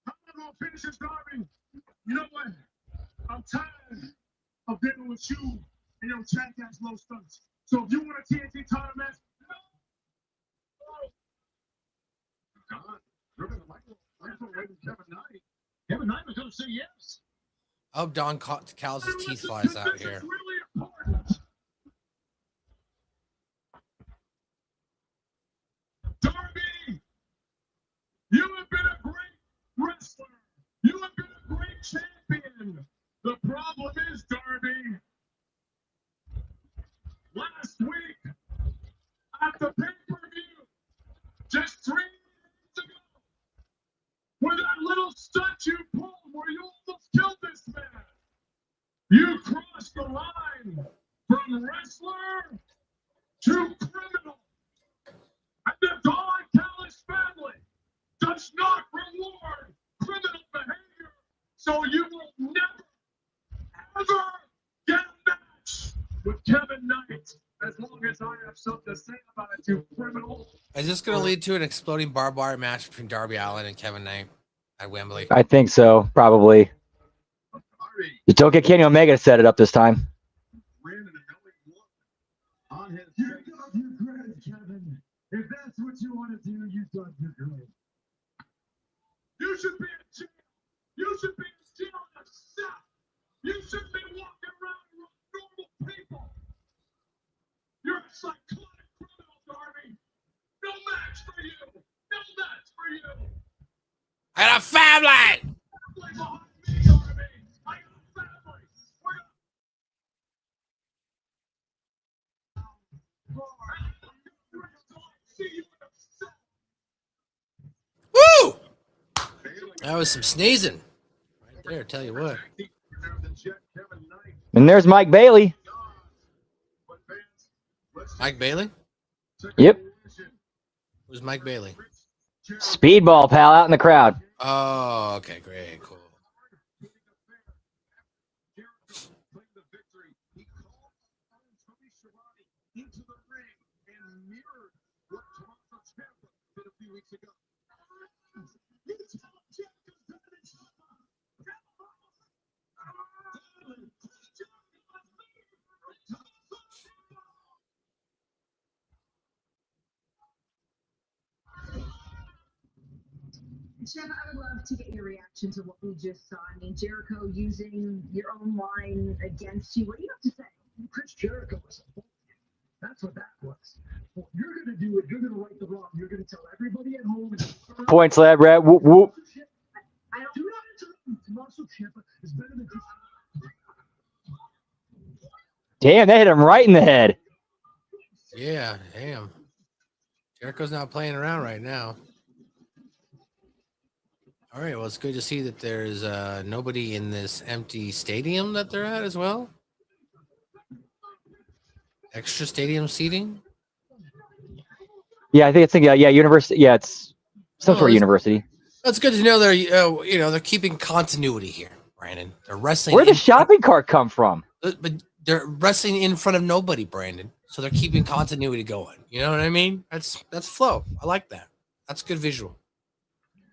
E: I going to finish this, Darby? You know what? I'm tired of dealing with you and your jackass low stunts. So if you want a TNT title match, no. God, you're going to like Kevin Knight. Kevin Knight was going to say yes.
B: I hope Don Callis' teeth flies out here.
E: Really important. Darby, you have been a great wrestler. You have been a great champion. The problem is, Darby, last week at the pay-per-view, just 3 days ago, with that little stunt you pulled where you almost killed this man, you crossed the line from wrestler to criminal. And the Don Callis family does not reward criminal behavior. So you will never, ever get a match with Kevin Knight as long as I have something to say about it, you criminal.
B: Is this going to lead to an exploding barbed wire match between Darby Allin and Kevin Knight at Wembley?
A: I think so, probably. Just don't get Kenny Omega to set it up this time.
E: You got your credit, Kevin. If that's what you want to do, you got your credit. You should be in jail. You should be in jail yourself. You should be walking around with normal people. You're a psychotic criminal, Darby. No match for you. No match for you.
B: I got a family!
E: Family behind me, Darby. I got a family.
B: Woo! That was some sneezing. Right there, tell you what.
A: And there's Mike Bailey.
B: Mike Bailey?
A: Yep.
B: Who's Mike Bailey?
A: Speedball pal out in the crowd.
B: Oh, okay, great, cool.
C: Jeff, I would love to get your reaction to what we just saw. I mean, Jericho using your own line against you. What do you have to say?
E: Chris Jericho was a bull. That's what that was. Well, you're going to do it. You're going to right the wrong. You're going to tell everybody at home.
A: Points, lad, Brad. Whoop, whoop.
C: I don't
E: Do not interrupt me. Tommaso Ciampa is better than Chris.
A: Damn, they hit him right in the head.
B: Yeah, damn. Jericho's not playing around right now. All right, well, it's good to see that there's nobody in this empty stadium that they're at as well. Extra stadium seating?
A: Yeah, I think it's university. Yeah, it's some sort of university.
B: That's good to know they're keeping continuity here, Brandon. They're wrestling.
A: Where'd the shopping cart come from?
B: But they're wrestling in front of nobody, Brandon. So they're keeping continuity going. You know what I mean? That's flow. I like that. That's good visual.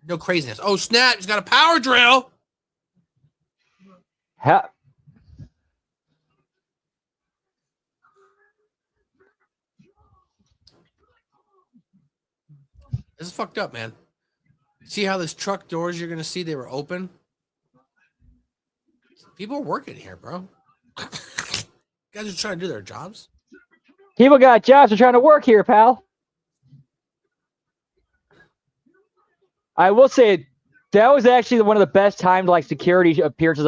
B: No craziness. Oh, snap. He's got a power drill. This is fucked up, man. See how this truck doors you're going to see, they were open? People are working here, bro. Guys are trying to do their jobs.
A: People got jobs. They're trying to work here, pal. I will say that was actually one of the best timed like security appearances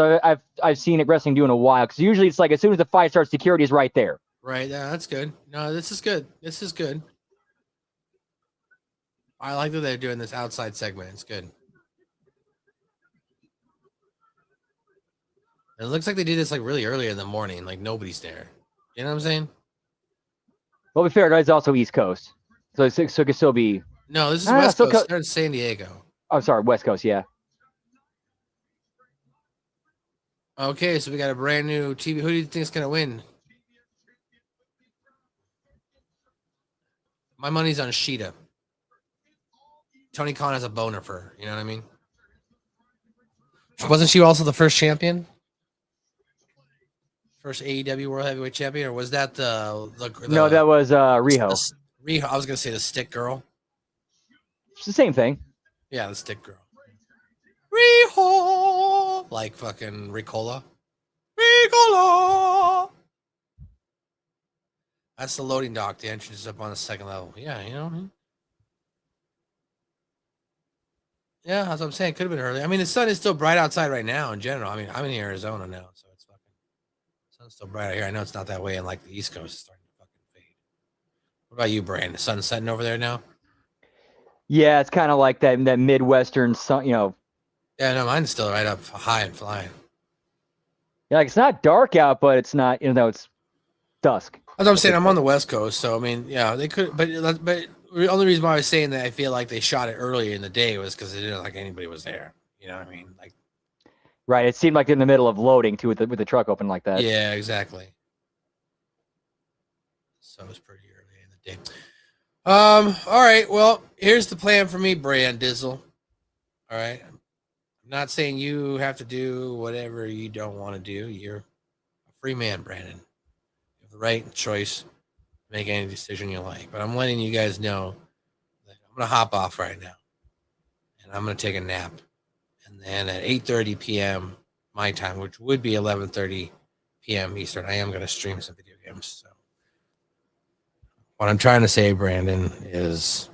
A: I've seen at wrestling do in a while. Because usually it's like as soon as the fight starts, security is right there.
B: Right. Yeah, that's good. No, this is good. This is good. I like that they're doing this outside segment. It's good. It looks like they did this like really early in the morning, like nobody's there. You know what I'm saying?
A: Well, to be fair, it's also East Coast, so it could still be.
B: No, this is West
A: still
B: Coast. They're in San Diego.
A: Oh, sorry, West Coast. Yeah.
B: Okay, so we got a brand new TV. Who do you think is gonna win? My money's on Sheeta. Tony Khan has a boner for her. You know what I mean? Wasn't she also the first champion? First AEW World Heavyweight Champion, or was that the
A: No, that was Riho.
B: Riho. I was gonna say the stick girl.
A: It's the same thing.
B: Yeah, the stick girl. Riho, like fucking Ricola. Ricola. That's the loading dock. The entrance is up on the second level. Yeah, you know. Yeah, that's what I'm saying. Could have been early. I mean, the sun is still bright outside right now. In general, I mean, I'm in Arizona now, so it's fucking sun's still bright out here. I know it's not that way in like the East Coast. It's starting to fucking fade. What about you, Brand? The sun's setting over there now.
A: Yeah, it's kind of like that Midwestern sun. You know.
B: Yeah, no, mine's still right up high and flying.
A: Yeah, like it's not dark out, but it's not. You know, it's dusk.
B: As I'm saying, I'm on the West Coast, so I mean, yeah, they could, but the only reason why I was saying that I feel like they shot it earlier in the day was because it didn't look like anybody was there. You know what I mean? Like,
A: right. It seemed like in the middle of loading too, with the truck open like that.
B: Yeah, exactly. So it was pretty early in the day. All right. Well, here's the plan for me, Brand Dizzle. All right. I'm not saying you have to do whatever you don't want to do. You're a free man, Brandon. You have the right choice. Make any decision you like, but I'm letting you guys know that I'm gonna hop off right now, and I'm gonna take a nap, and then at 8:30 p.m. my time, which would be 11:30 p.m. Eastern, I am gonna stream some video games. So, what I'm trying to say, Brandon, is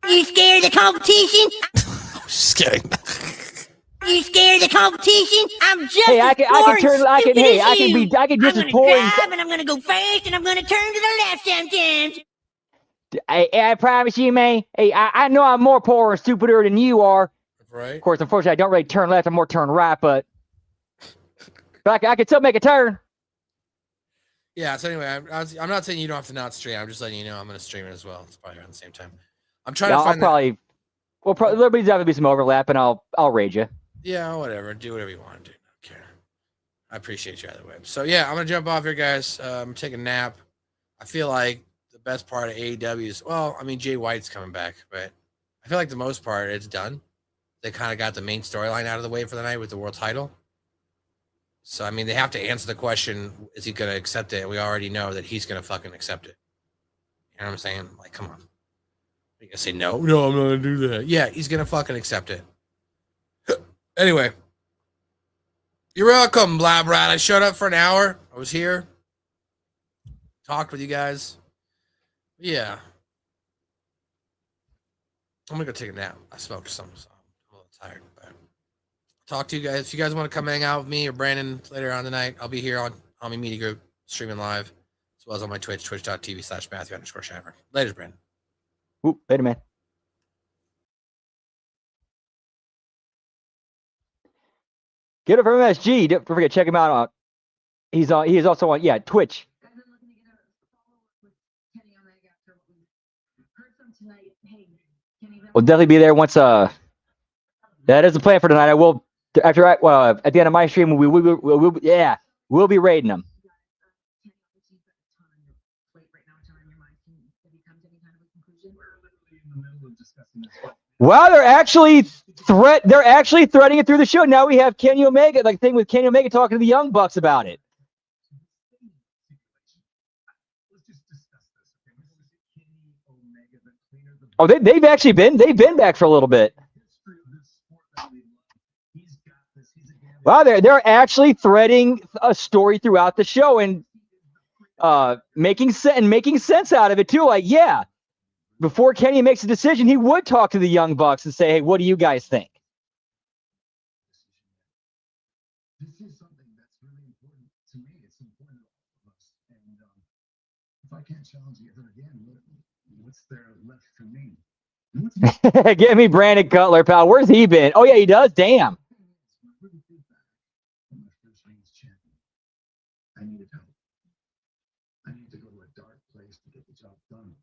G: You scared of the competition?
B: just kidding.
G: You scared of the competition? I'm just
A: Hey, I can just as poor.
G: And I'm gonna go fast, and I'm gonna turn to the left sometimes.
A: I promise you, man. Hey, I know I'm more poor and stupider than you are.
B: Right.
A: Of course, unfortunately, I don't really turn left. I'm more turn right, but I can still make a turn.
B: Yeah. So anyway, I'm not saying you don't have to not stream. I'm just letting you know I'm gonna stream it as well. It's probably around the same time. I'm trying to find.
A: There'll have to be some overlap, and I'll raid you.
B: Yeah, whatever. Do whatever you want to do. I don't care. I appreciate you either way. So yeah, I'm gonna jump off here, guys. I'm taking a nap. I feel like the best part of AEW is, well, I mean, Jay White's coming back, but I feel like the most part it's done. They kind of got the main storyline out of the way for the night with the world title. So I mean, they have to answer the question: is he gonna accept it? And we already know that he's gonna fucking accept it. You know what I'm saying? Like, come on. You gonna say no? No, I'm not gonna do that. Yeah, he's gonna fucking accept it. Anyway, you're welcome, Blab Rat. I showed up for an hour. I was here, talked with you guys. Yeah, I'm gonna go take a nap. I smoked some, so I'm a little tired. But talk to you guys. If you guys want to come hang out with me or Brandon later on tonight, I'll be here on Omni Media Group streaming live, as well as on my Twitch, twitch.tv/Matthew_Shaver. Later, Brandon.
A: Ooh, later, man. Get it from MSG. Don't forget, check him out. He is also on Twitch. We'll definitely be there once. That is the plan for tonight. I will at the end of my stream. We'll be raiding them. Well, they're actually threading it through the show. Now we have Kenny Omega, like thing with Kenny Omega talking to the Young Bucks about it. Oh, they've been back for a little bit. Wow, they're actually threading a story throughout the show, and making sense out of it too. Like, yeah, before Kenny makes a decision, he would talk to the Young Bucks and say, "Hey, what do you guys think?"
D: This is something that's really important to me. It's important to all of us. And if I can't challenge you ever again, what's there left for me?
A: Give me Brandon Cutler, pal. Where's he been? Oh yeah, he does. Damn.
D: I needed help. I needed to go to a dark place to get the job done.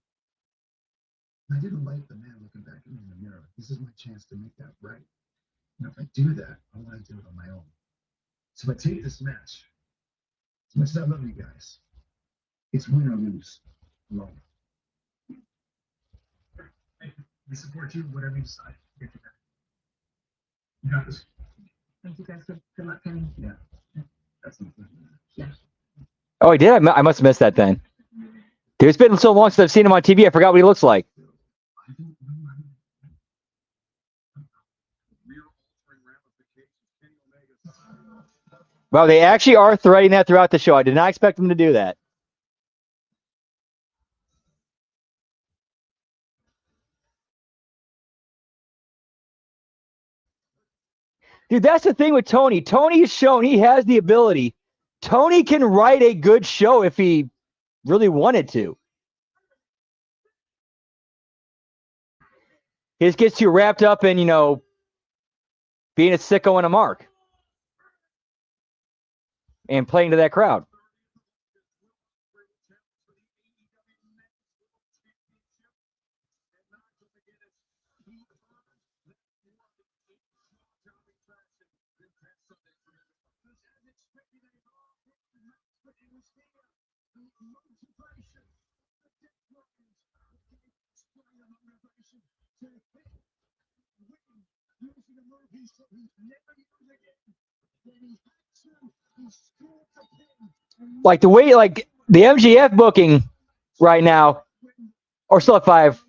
D: I didn't like the man looking back at me in the mirror. This is my chance to make that right. And if I do that, I want to do it on my own. So if I take this match, as much as I love you guys, it's win or lose. Alone. We support you, whatever you decide. Get you back. You got this.
C: Thank you guys. Good luck, Kenny.
D: Yeah. That's not good.
C: Yeah.
A: Oh, he did. I must have missed that then. Dude, it's been so long since I've seen him on TV. I forgot what he looks like. Well, they actually are threading that throughout the show. I did not expect them to do that. Dude, that's the thing with Tony. Tony has shown he has the ability. Tony can write a good show if he really wanted to. He just gets you wrapped up in, being a sicko and a mark. And playing to that crowd. Like the way, like the MGF booking right now, or still at 5,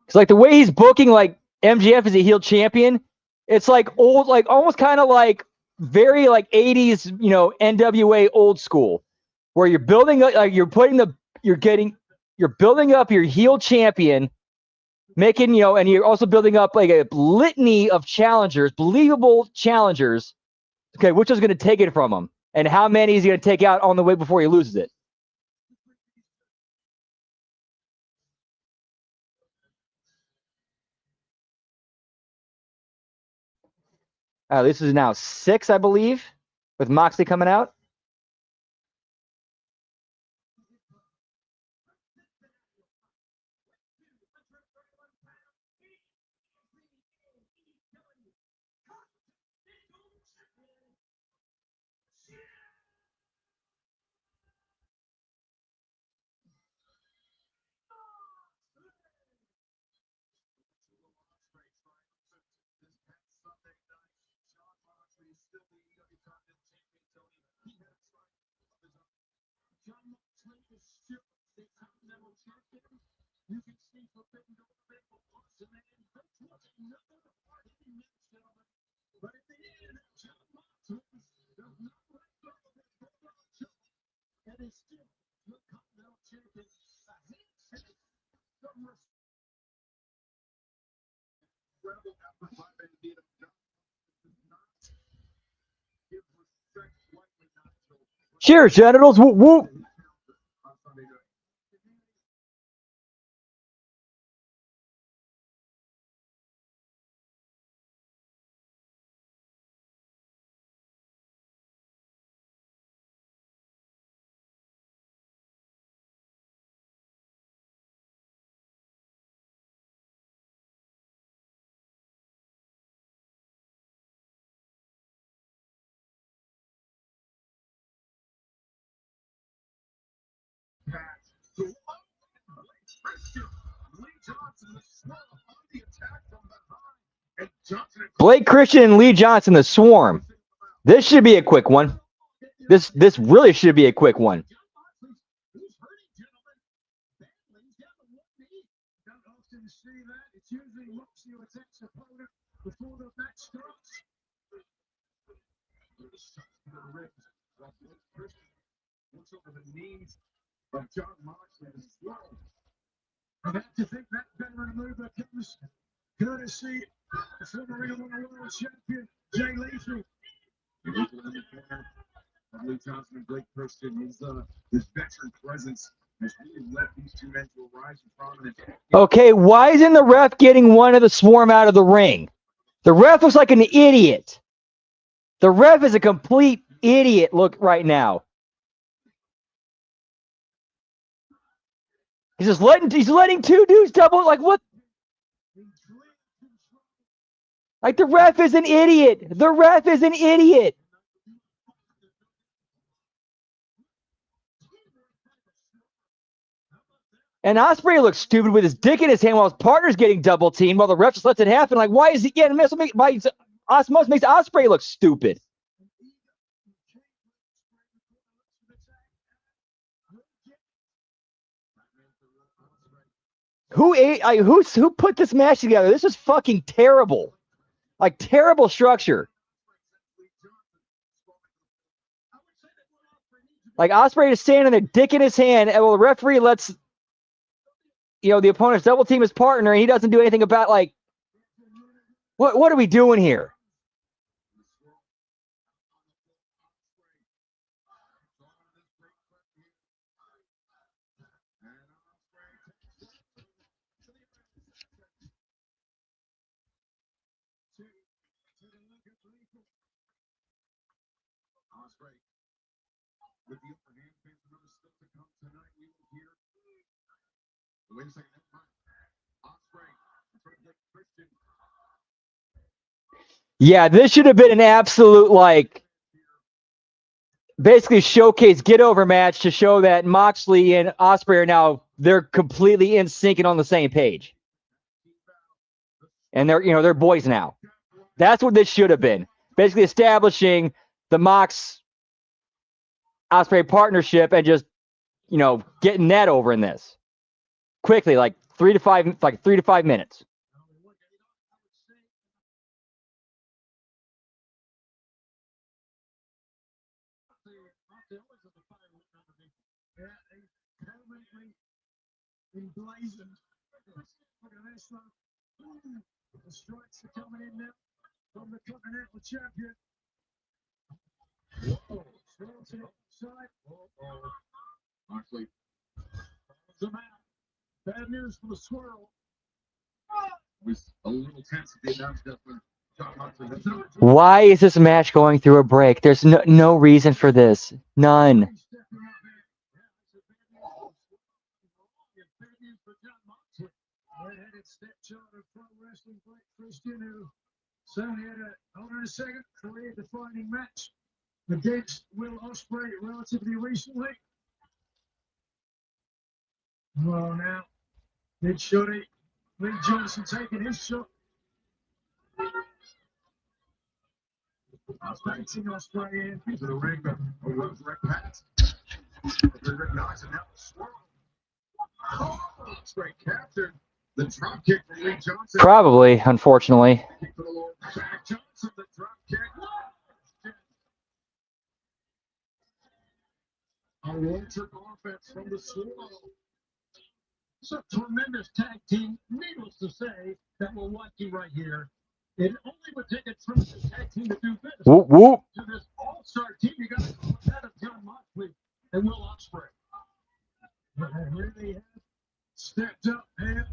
A: It's like the way he's booking, like MGF as a heel champion. It's like old, like almost kind of like very like 80s, NWA old school, where you're building up, like you're building up your heel champion, making, and you're also building up like a litany of challengers, believable challengers. Okay, which is going to take it from him, and how many is he going to take out on the way before he loses it? This is now 6, I believe, with Moxley coming out. Cheers, genitals. Whoop, whoop. Blake Christian and Lee Johnson, the Swarm. This should be a quick one. This really should be a quick one.
E: Looks over the knees of John Moxley as well. And I have to think that veteran mover comes courtesy of former Ring of Honor World Champion Jay Lethal. Lee Johnson and Blake Christian, his veteran presence has really led these two men to a rise in prominence.
A: Okay, why isn't the ref getting one of the swarm out of the ring? The ref looks like an idiot. The ref is a complete idiot. Look right now. He's letting two dudes double. Like what? Like the ref is an idiot. The ref is an idiot. And Ospreay looks stupid with his dick in his hand while his partner's getting double teamed while the ref just lets it happen. Like, why is he getting messed up? Why osmosis makes Ospreay look stupid. Who put this match together? This is fucking terrible. Like terrible structure. Like Ospreay is standing there, dick in his hand, and well, the referee lets the opponent's double team his partner, and he doesn't do anything about like what are we doing here?
E: With the upper hand, fans remember still to come tonight. We will hear. Wait a second. Ospreay, Christian.
A: Yeah, this should have been an absolute basically showcase get over match to show that Moxley and Ospreay are now they're completely in sync and on the same page. And they're boys now. That's what this should have been. Basically establishing the Mox Ospreay partnership and just getting that over in this quickly, like 3 to 5 minutes.
E: Emblazoned. Look at this one. The strikes are coming in now from the Continental Champion. Whoa. Swirl to the side. Moxley. Them out. Bad news for the Swirl. It was a little tense at the announcement when John Moxley had no.
A: Why is this match going through a break? There's no reason for this. None.
E: Red-headed stepchild of pro wrestling, Blake Christian, who certainly had a second career-defining match against Will Ospreay relatively recently. Well, now, Big Shotty, Lee Johnson taking his shot. Facing Ospreay into the ring, but a rope right past. Rick Knox and now the swirl. Oh, Ospreay captured. The drop kick from Lee Johnson.
A: Probably, unfortunately.
E: Back Johnson, the drop kick. Electric offense from the Swirl. It's a tremendous tag team. Needless to say, that we're lucky right here. It only would take a tremendous tag team to do this.
A: Whoop, whoop.
E: To this all-star team, you got to call that of John Moxley and Will Ospreay. But here they have stepped up, and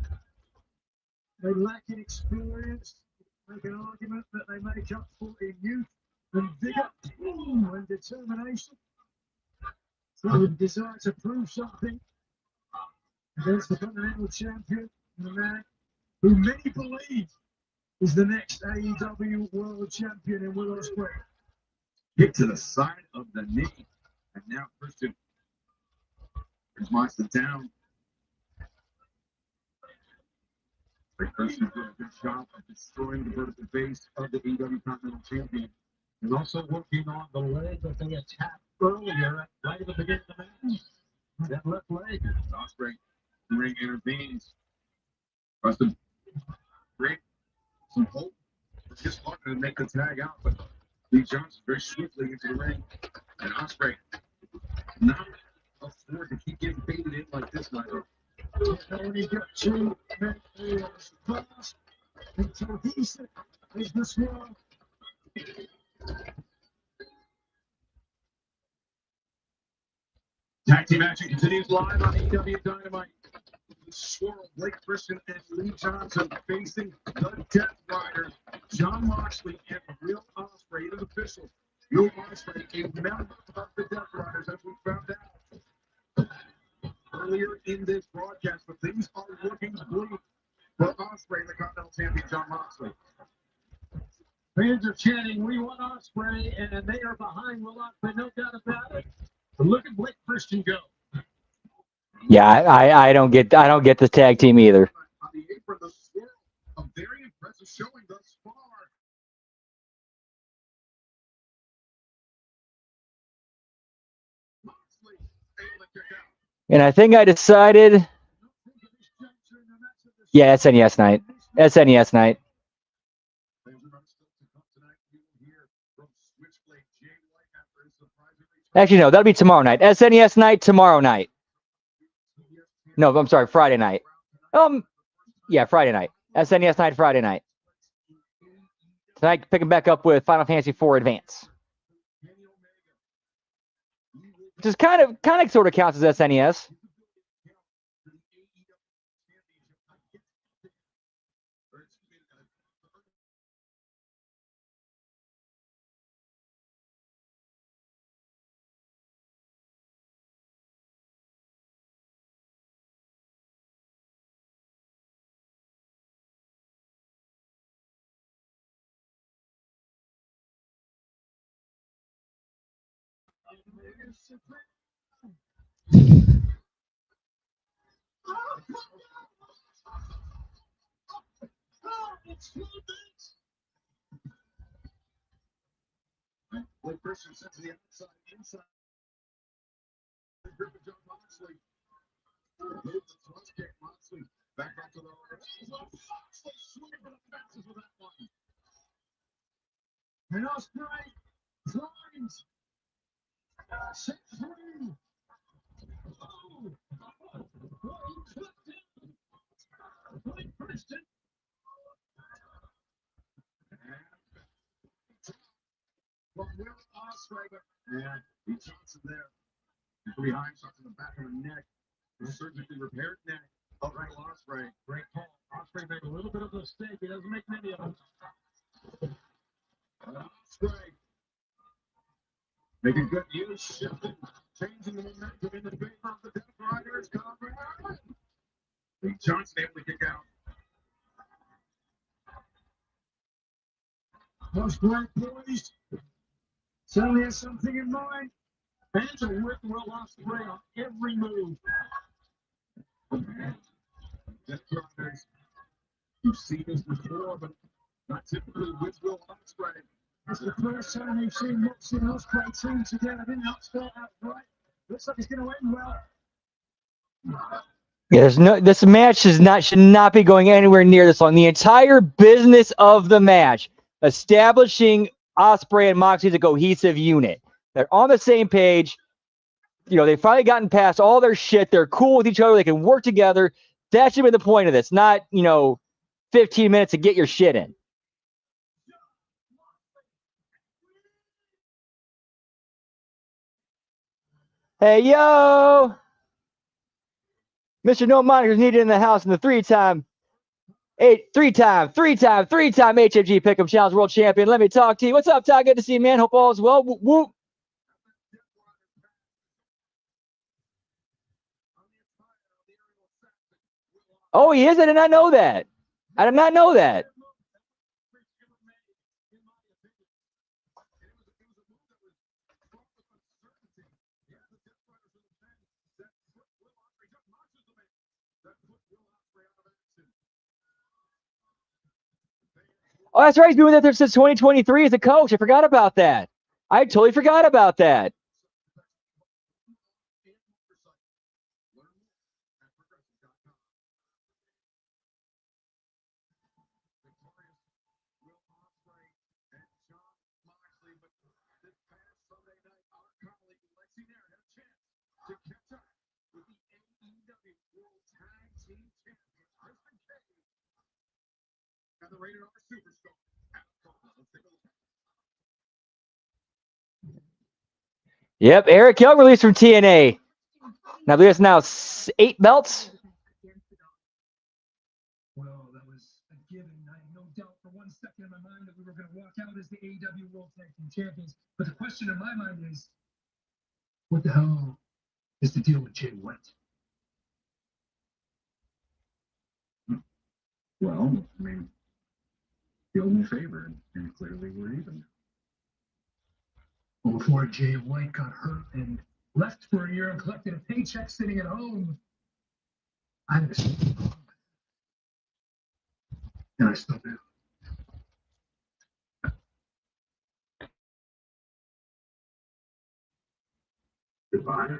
E: they lack in experience. Make an argument that they make up for in youth and vigor and determination. So the desire to prove something against the Continental Champion, the man who many believe is the next AEW World Champion in Will Ospreay. Hit to the side of the knee, and now Christian is Moxley down. Christian did a good job of destroying the vertical base of the AEW Continental Champion. And also working on the leg that they attacked earlier, right at the beginning of the match. That left leg. Ospreay, the ring intervenes. Preston, great. Some hope for his partner to make the tag out, but Lee Johnson very swiftly into the ring. And Ospreay not afford to keep getting baited in like this, Michael. And he got two fast and cohesive as this one. Tag team action continues live on AEW Dynamite. Swirl, Blake Christian, and Lee Johnson facing the Death Riders, John Moxley and Will Ospreay. It is official. Will Ospreay, a member of the Death Riders, as we found out earlier in this broadcast. But things are looking bleak for Ospreay, the Continental Champion, John Moxley. Fans are chanting, "We want Ospreay," and they are behind Will Ospreay, no doubt about it. But look at Blake Christian go.
A: Yeah, I don't get this tag team either.
E: On the apron, the swirl, a very impressive showing thus far. Moxley able to kick out.
A: And I think I decided, yeah, SNES night. SNES night. Actually, no, that'll be tomorrow night. SNES night tomorrow night. No, I'm sorry, Friday night. Yeah, Friday night. SNES night, Friday night. Tonight, picking back up with Final Fantasy IV Advance, which is kind of sort of counts as SNES.
E: Blake Christian sent to the outside, inside. John Moxley. Move the thrust kick, Moxley back onto the Moxley swinging for the fences with that one. And Ospreay drives. Set free. Oh, Blake Christian. From Will Ospreay, and he Johnson there. Behind shots in the back of the neck. The surgically repaired neck of Will Ospreay. Great call. Ospreay made a little bit of a mistake. He doesn't make many of them. Ospreay making good use, shifting, changing the momentum in the favor of the Death Riders. Lee Johnson able to kick out. Ospreay poised. Certainly has something in mind. Fans are with Will Ospreay on every move. Death Riders, you've seen this before, but not typically with Will Ospreay. It's the first time we've seen Moxley and Ospreay team together. Didn't start out right. Looks like it's going to end well.
A: Yeah, this match should not be going anywhere near this long. The entire business of the match, establishing Ospreay and Moxley as a cohesive unit. They're on the same page. You know, they've finally gotten past all their shit. They're cool with each other. They can work together. That should be the point of this, not, 15 minutes to get your shit in. Hey, yo! Mr. No Monikers needed in the house in the three-time HMG Pick'em Challenge World Champion. Let me talk to you. What's up, Ty? Good to see you, man. Hope all is well. Whoop, whoop. Oh, he is? I did not know that. I did not know that. Oh, that's right. He's been with there since 2023 as a coach. I forgot about that. I totally forgot about that.
E: to catch up with the AEW World Tag Team Champions, Christian Cage, and the Rated R Superstar.
A: Yep, Eric Young released from TNA. Now there's now 8 belts.
E: Well, that was a given. I had no doubt for 1 second in my mind that we were going to walk out as the AEW World Tag Team Champions. But the question in my mind is, what the hell is the deal with Jay White?
D: Well, I mean, he owed me a favor, and clearly we're even.
E: Well, before Jay White got hurt and left for a year and collected a paycheck sitting at home, I had a and I still do.
D: Goodbye.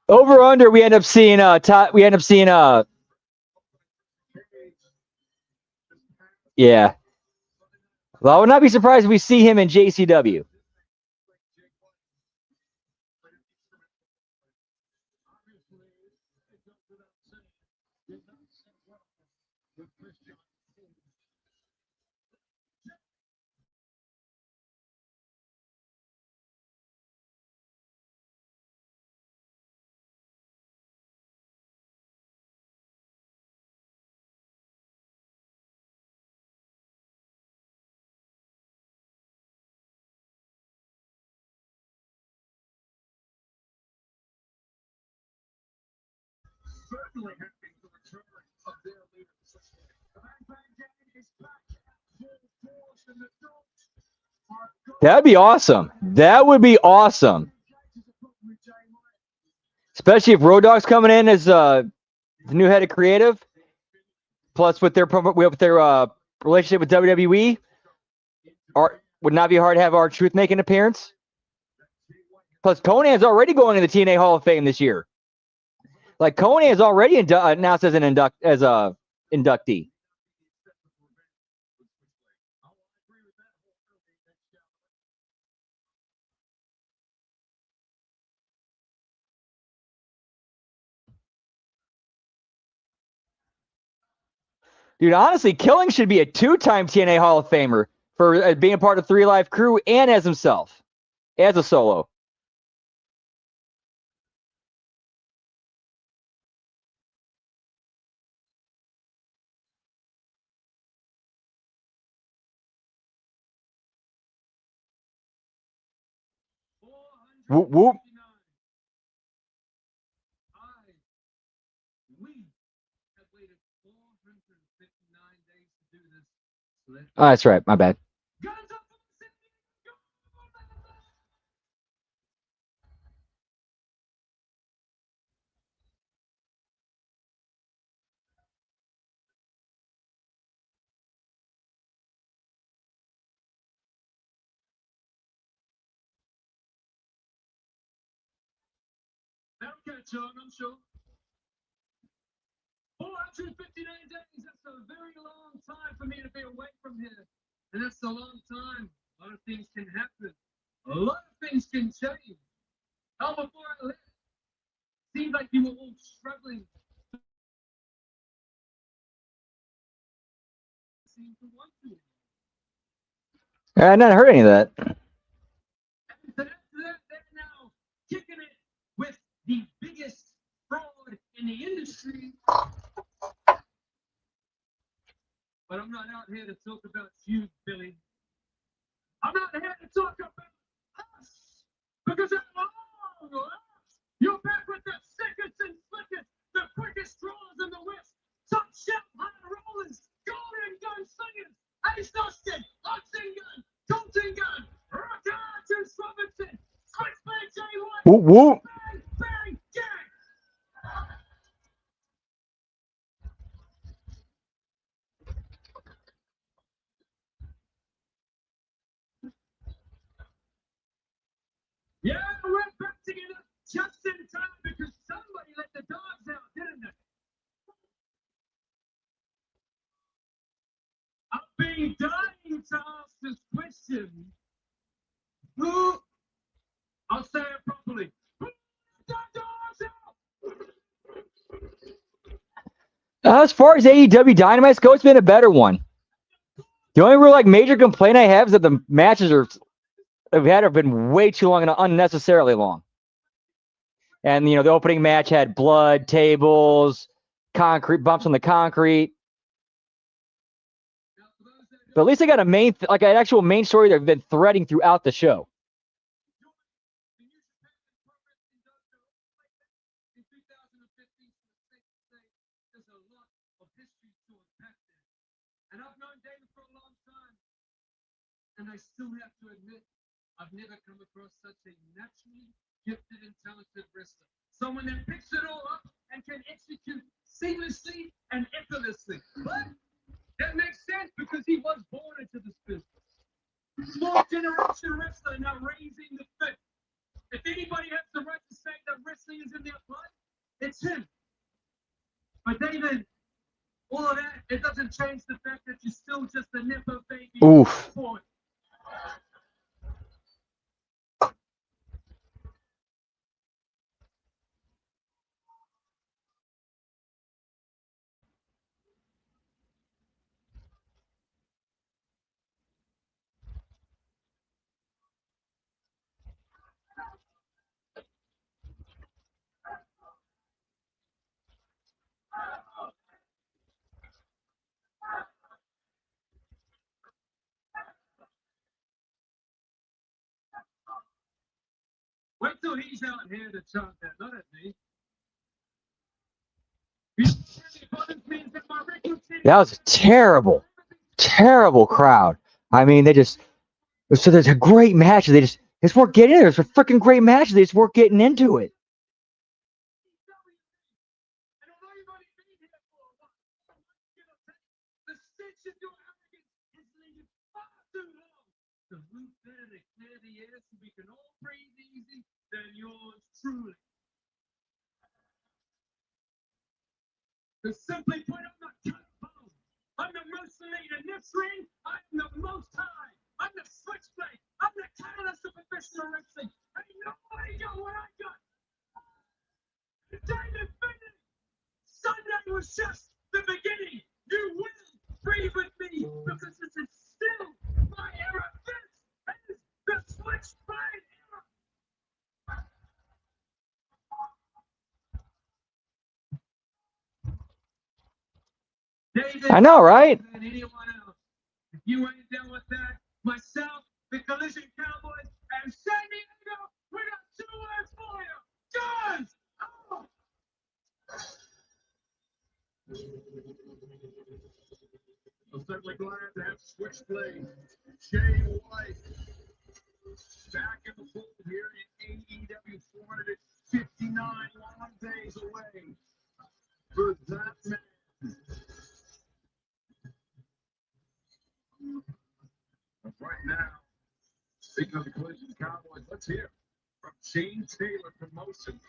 A: Over under, we end up seeing yeah. Well, I would not be surprised if we see him in JCW.
E: Certainly happy for the return of their leader. The Bang Gang is back at full force, and the Don'ts are going.
A: That'd be awesome. That would be awesome. Especially if Road Dogg's coming in as the new head of creative. Plus, with their relationship with WWE, would not be hard to have R-Truth make an appearance. Plus, Conan's already going to the TNA Hall of Fame this year. Like, Conan is already announced as an inductee. Dude, honestly, Killing should be a 2-time TNA Hall of Famer for being part of 3 Live Crew and as himself, as a solo. Whoop, whoop. Oh, that's right. My bad.
E: Okay, John, I'm sure. 459 days, that's a very long time for me to be away from here. And that's a long time. A lot of things can happen. A lot of things can change. How before I left, seemed like you were all struggling. Seemed to want to.
A: I never heard any of that.
E: And after that, they're now kicking it with the biggest fraud in the industry. But I'm not out here to talk about you, Billy. I'm not here to talk about us. Because at long last, you're back with the sickest and slickest, the quickest draws in the West. Top shelf high rollers, golden gun slingers, Ace Austin, Oxen Gun, Colton Gun, Rocker Archers Robinson, Switchblade J. White,
A: Whoop, whoop.
E: Bang, bang, gang. Yeah, we're back together just in time because somebody let the dogs out, didn't they? I've been dying to ask this question. Who? I'll say it properly. Who got the
A: As far as AEW Dynamite goes, it's been a better one. The only real like major complaint I have is that the matches have been way too long and unnecessarily long. And the opening match had blood, tables, concrete bumps on the concrete. But at least they got a an actual main story they've been threading throughout the show.
E: And I've known David for a long time. And I still have to admit, I've never come across such a naturally gifted and talented wrestler. Someone that picks it all up and can execute seamlessly and effortlessly. But that makes sense because he was born into this business. Small generation wrestler now raising the fifth. If anybody has the right to say that wrestling is in their blood, it's him. But David, all of that, it doesn't change the fact that you're still just a nipper baby.
A: Oof.
E: Boy. Wait till he's out here to chant that, not at me.
A: That was a terrible, terrible crowd. I mean, so there's a great match. They just weren't getting there. It's a freaking great match. They just weren't getting into it.
E: The root better to clear the air so we can all breathe easy than yours truly. To simply put, I'm not cut bone. I'm the most elite in this ring. I'm the most high. I'm the switchblade. I'm the catalyst of professional wrestling. Ain't nobody got what I got. David Finley. Sunday was just the beginning. You will breathe with me because this is still my era. This is the switchblade era. David,
A: I know, right?
E: than anyone else. If you ain't down with that, myself, the Collision Cowboys, and San Diego, we got 2 words for you. Guns! Oh! I'm certainly glad to have Switchblade, Jay White, back in the fold here in AEW 459 long days away for that man. But right now, speaking of the Collision Cowboys, let's hear from Shane Taylor Promotions.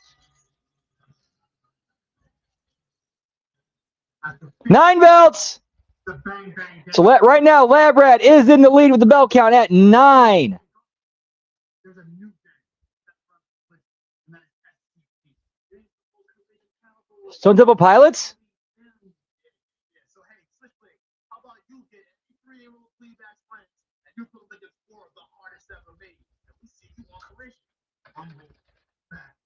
A: 9 belts.
E: The bang, bang, bang.
A: So right now, Lab Rat is in the lead with the belt count at 9.
E: There's a new thing.
A: Stone Temple Pilots?
E: So hey, Switchblade, how about you get 3-year-old Fleabag's friends and you put them against 4 of the hardest ever made, and we see you on Collision. I'm going back.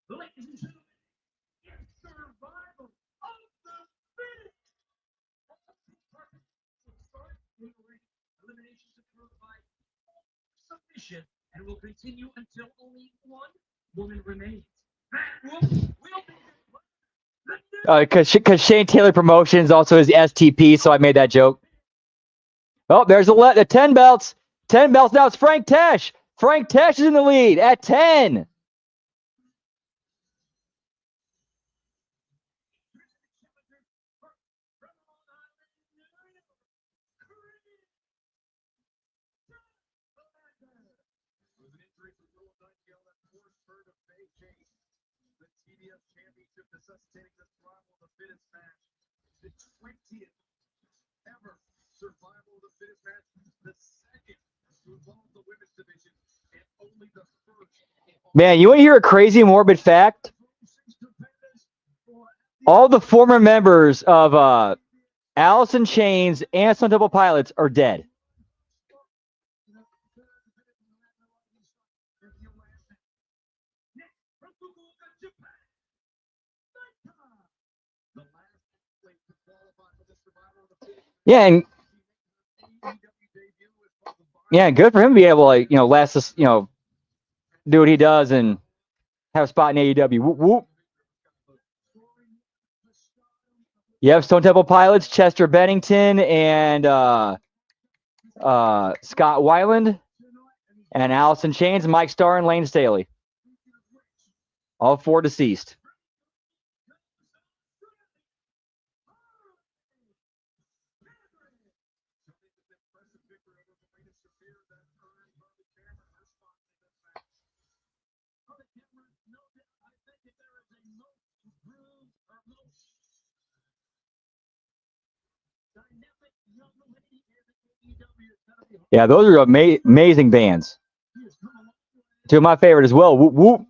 E: Ladies and gentlemen, it's survival of the fittest. Perfect. Start eliminations occur by submission and will continue until only one woman remains. That woman will be
A: Because Shane Taylor Promotions also is STP, so I made that joke. Oh, there's the 10 belts. 10 belts now. It's Frank Tesh. Frank Tesh is in the lead at 10.
E: The TBS Championship necessitating the survival of the fittest match. The
A: Man, you want to hear a crazy morbid fact? All the former members of Alice in Chains and Stone Temple Pilots are dead. Yeah, and good for him to be able to, last this, do what he does and have a spot in AEW. Whoop, whoop. You have Stone Temple Pilots, Chester Bennington, and Scott Weiland, and Alice in Chains, Mike Starr, and Lane Staley. All 4 deceased. Yeah, those are amazing bands. 2 of my favorite as well. Whoop, whoop.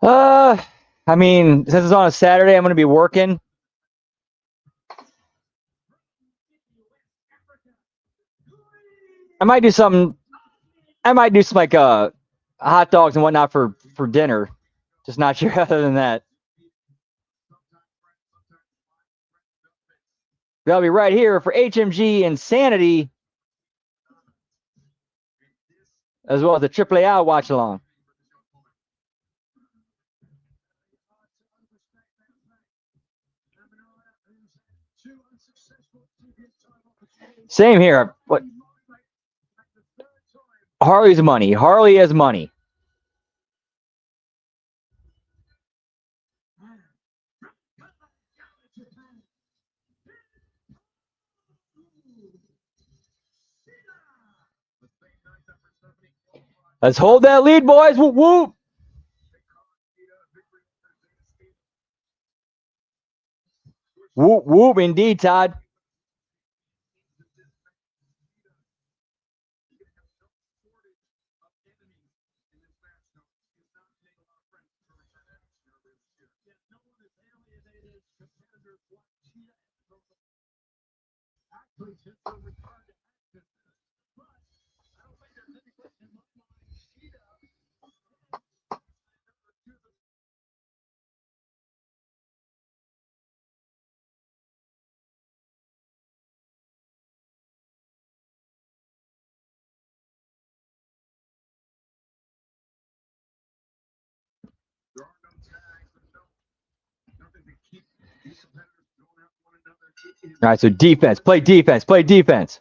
A: I mean, since it's on a Saturday, I'm going to be working. I might do some like hot dogs and whatnot for dinner. Just not sure other than that. I'll be right here for HMG Insanity, as well as the AAA watch along. Same here. What? Harley's money. Harley has money. Let's hold that lead, boys. Whoop, whoop. Whoop, whoop, indeed, Todd. All right, so defense. Play defense. Play defense.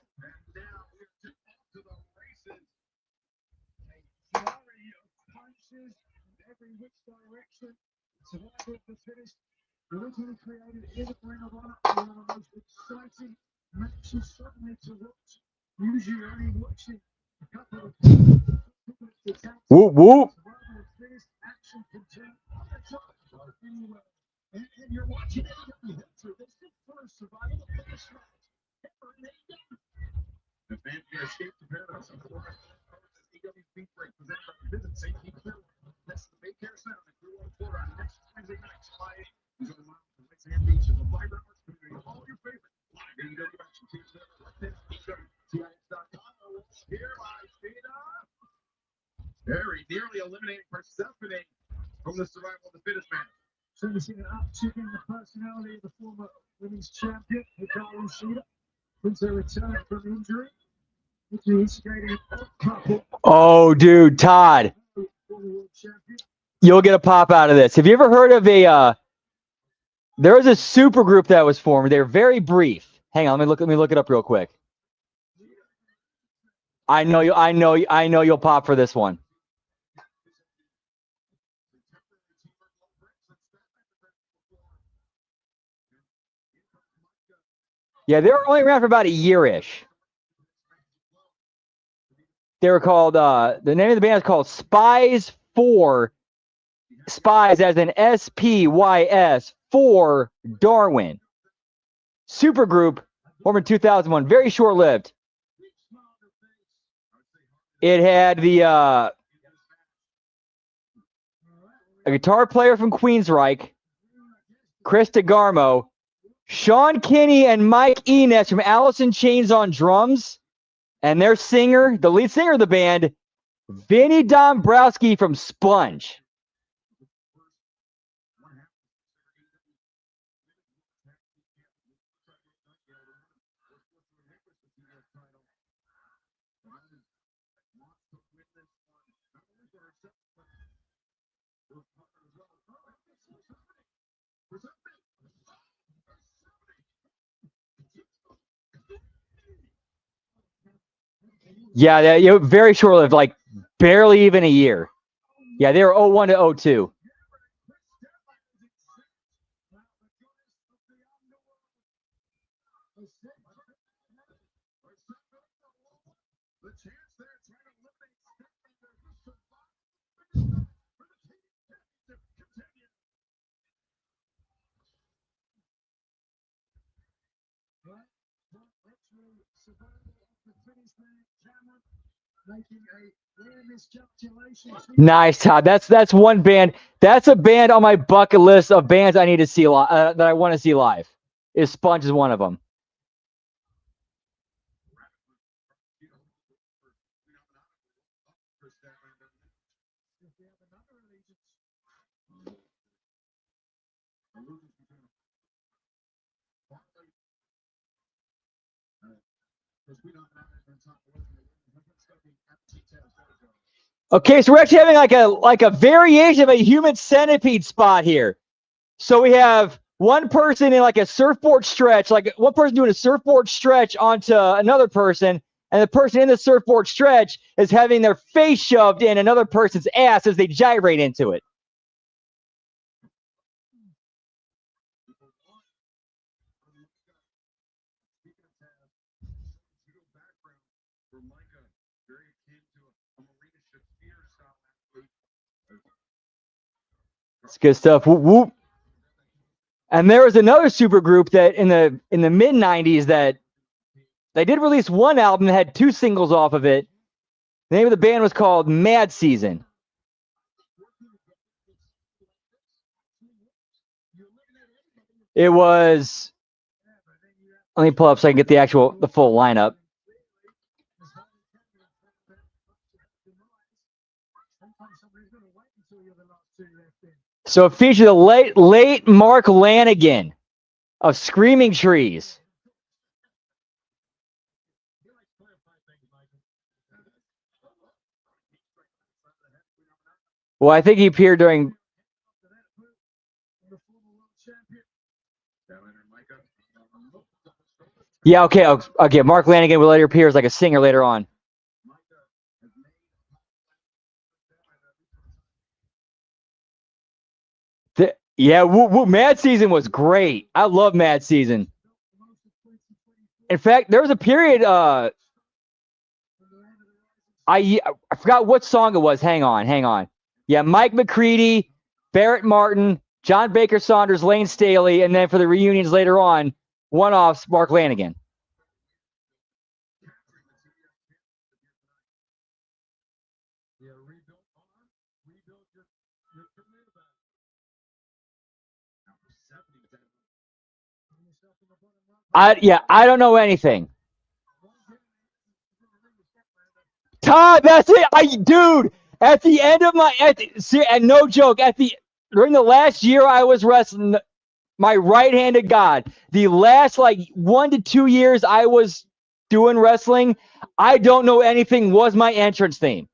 E: Originally created in the Ring of Honor, one of the most exciting matches certainly to watch. Usually only watching a couple of
A: whoop, whoop.
E: Action content anywhere. And you're watching it. This is the first survival finish match ever in AEW. The fan can escape the paradise of Florida. AEW Beat Break presented by Visit St. Pete Clearwater. That's the Baycare Center in Clearwater, Florida. Next Wednesday night, July 8th. These are the mountains of Lake Sand Beach. There's a vibrant arts community of all your favorite live AEW action teams there. Like this, TIX.com. Here lies Cena. Very nearly eliminating Persephone from the survival of the fittest match. So we've seen an uptick in the personality of the former women's champion, Hikaru Shida, since her return from injury.
A: Oh, dude, Todd. You'll get a pop out of this. Have you ever heard of there was a super group that was formed. They were very brief. Hang on, let me look it up real quick. I know you'll pop for this one. Yeah, they were only around for about a year-ish. They were called, the name of the band is called Spies 4. Spies as in SPYS 4 Darwin. Supergroup, formed in 2001. Very short-lived. It had a guitar player from Queensryche, Chris DeGarmo, Sean Kinney and Mike Enes from Alice in Chains on drums, and their singer, the lead singer of the band, Vinny Dombrowski from Sponge. Yeah, very short-lived, like barely even a year. Yeah, they were 01 to 02. Nice, Todd. That's one band. That's a band on my bucket list of bands I need to see that I want to see live. Is Sponge is one of them. Okay, so we're actually having like a variation of a human centipede spot here. So we have one person in like a surfboard stretch, like one person doing a surfboard stretch onto another person, and the person in the surfboard stretch is having their face shoved in another person's ass as they gyrate into it. It's good stuff. Whoop, whoop. And there was another super group that in the mid 90s that they did release one album that had 2 singles off of it. The name of the band was called Mad Season. It was, let me pull up so I can get the full lineup. So it featured the late Mark Lanigan of Screaming Trees. Well, I think he appeared during. Yeah, okay. Mark Lanigan will later appear as like a singer later on. Mad Season was great. I love Mad Season. In fact, there was a period. I forgot what song it was. Hang on. Yeah, Mike McCready, Barrett Martin, John Baker Saunders, Lane Staley, and then for the reunions later on, one-offs Mark Lanigan. I don't know anything. Todd, that's it. Dude, at the end of and no joke, during the last year I was wrestling, my right-handed God, the last like 1 to 2 years I was doing wrestling, I don't know anything was my entrance theme.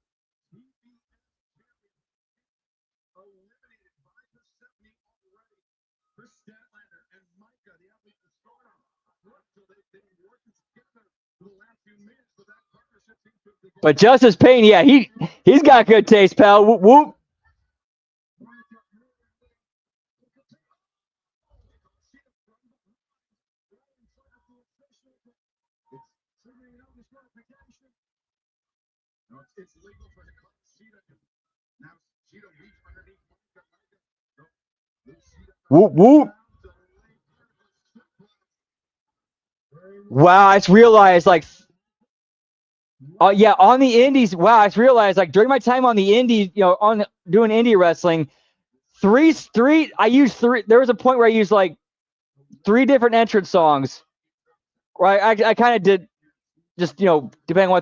A: But Justice Payne, yeah, he's got good taste, pal. Whoop, whoop. Whoop whoop. Wow, I just realized like yeah, on the indies, wow, I just realized like during my time on the indies, on doing indie wrestling, I used three. There was a point where I used like 3 different entrance songs. Right, I kind of did just depending on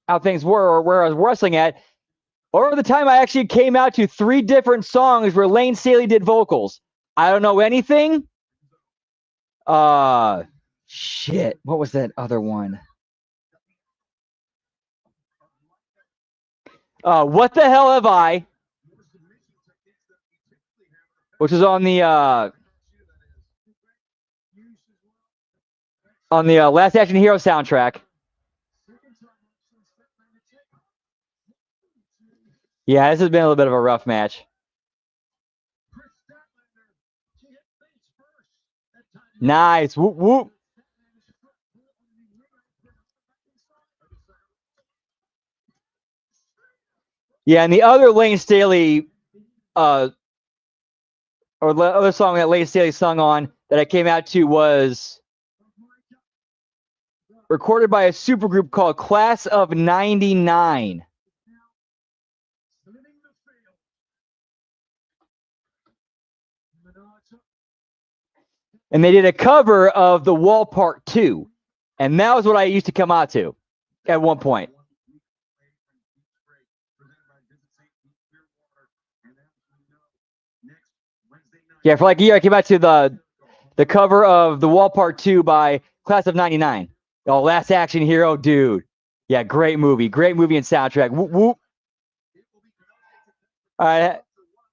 A: how things were or where I was wrestling at. Over the time, I actually came out to 3 different songs where Lane Staley did vocals. I don't know anything. Shit. What was that other one? What the hell have I? Which is on the Last Action Hero soundtrack. Yeah, this has been a little bit of a rough match. Nice. Whoop whoop. Yeah, and the other Lane Staley, or the other song that Lane Staley sung on that I came out to was recorded by a supergroup called Class of '99. And they did a cover of The Wall Part 2. And that was what I used to come out to at one point. Yeah, for like a year, I came out to the cover of The Wall Part 2 by Class of '99. Oh, Last Action Hero, dude. Yeah, great movie. Great movie and soundtrack. Whoop, whoop. All right.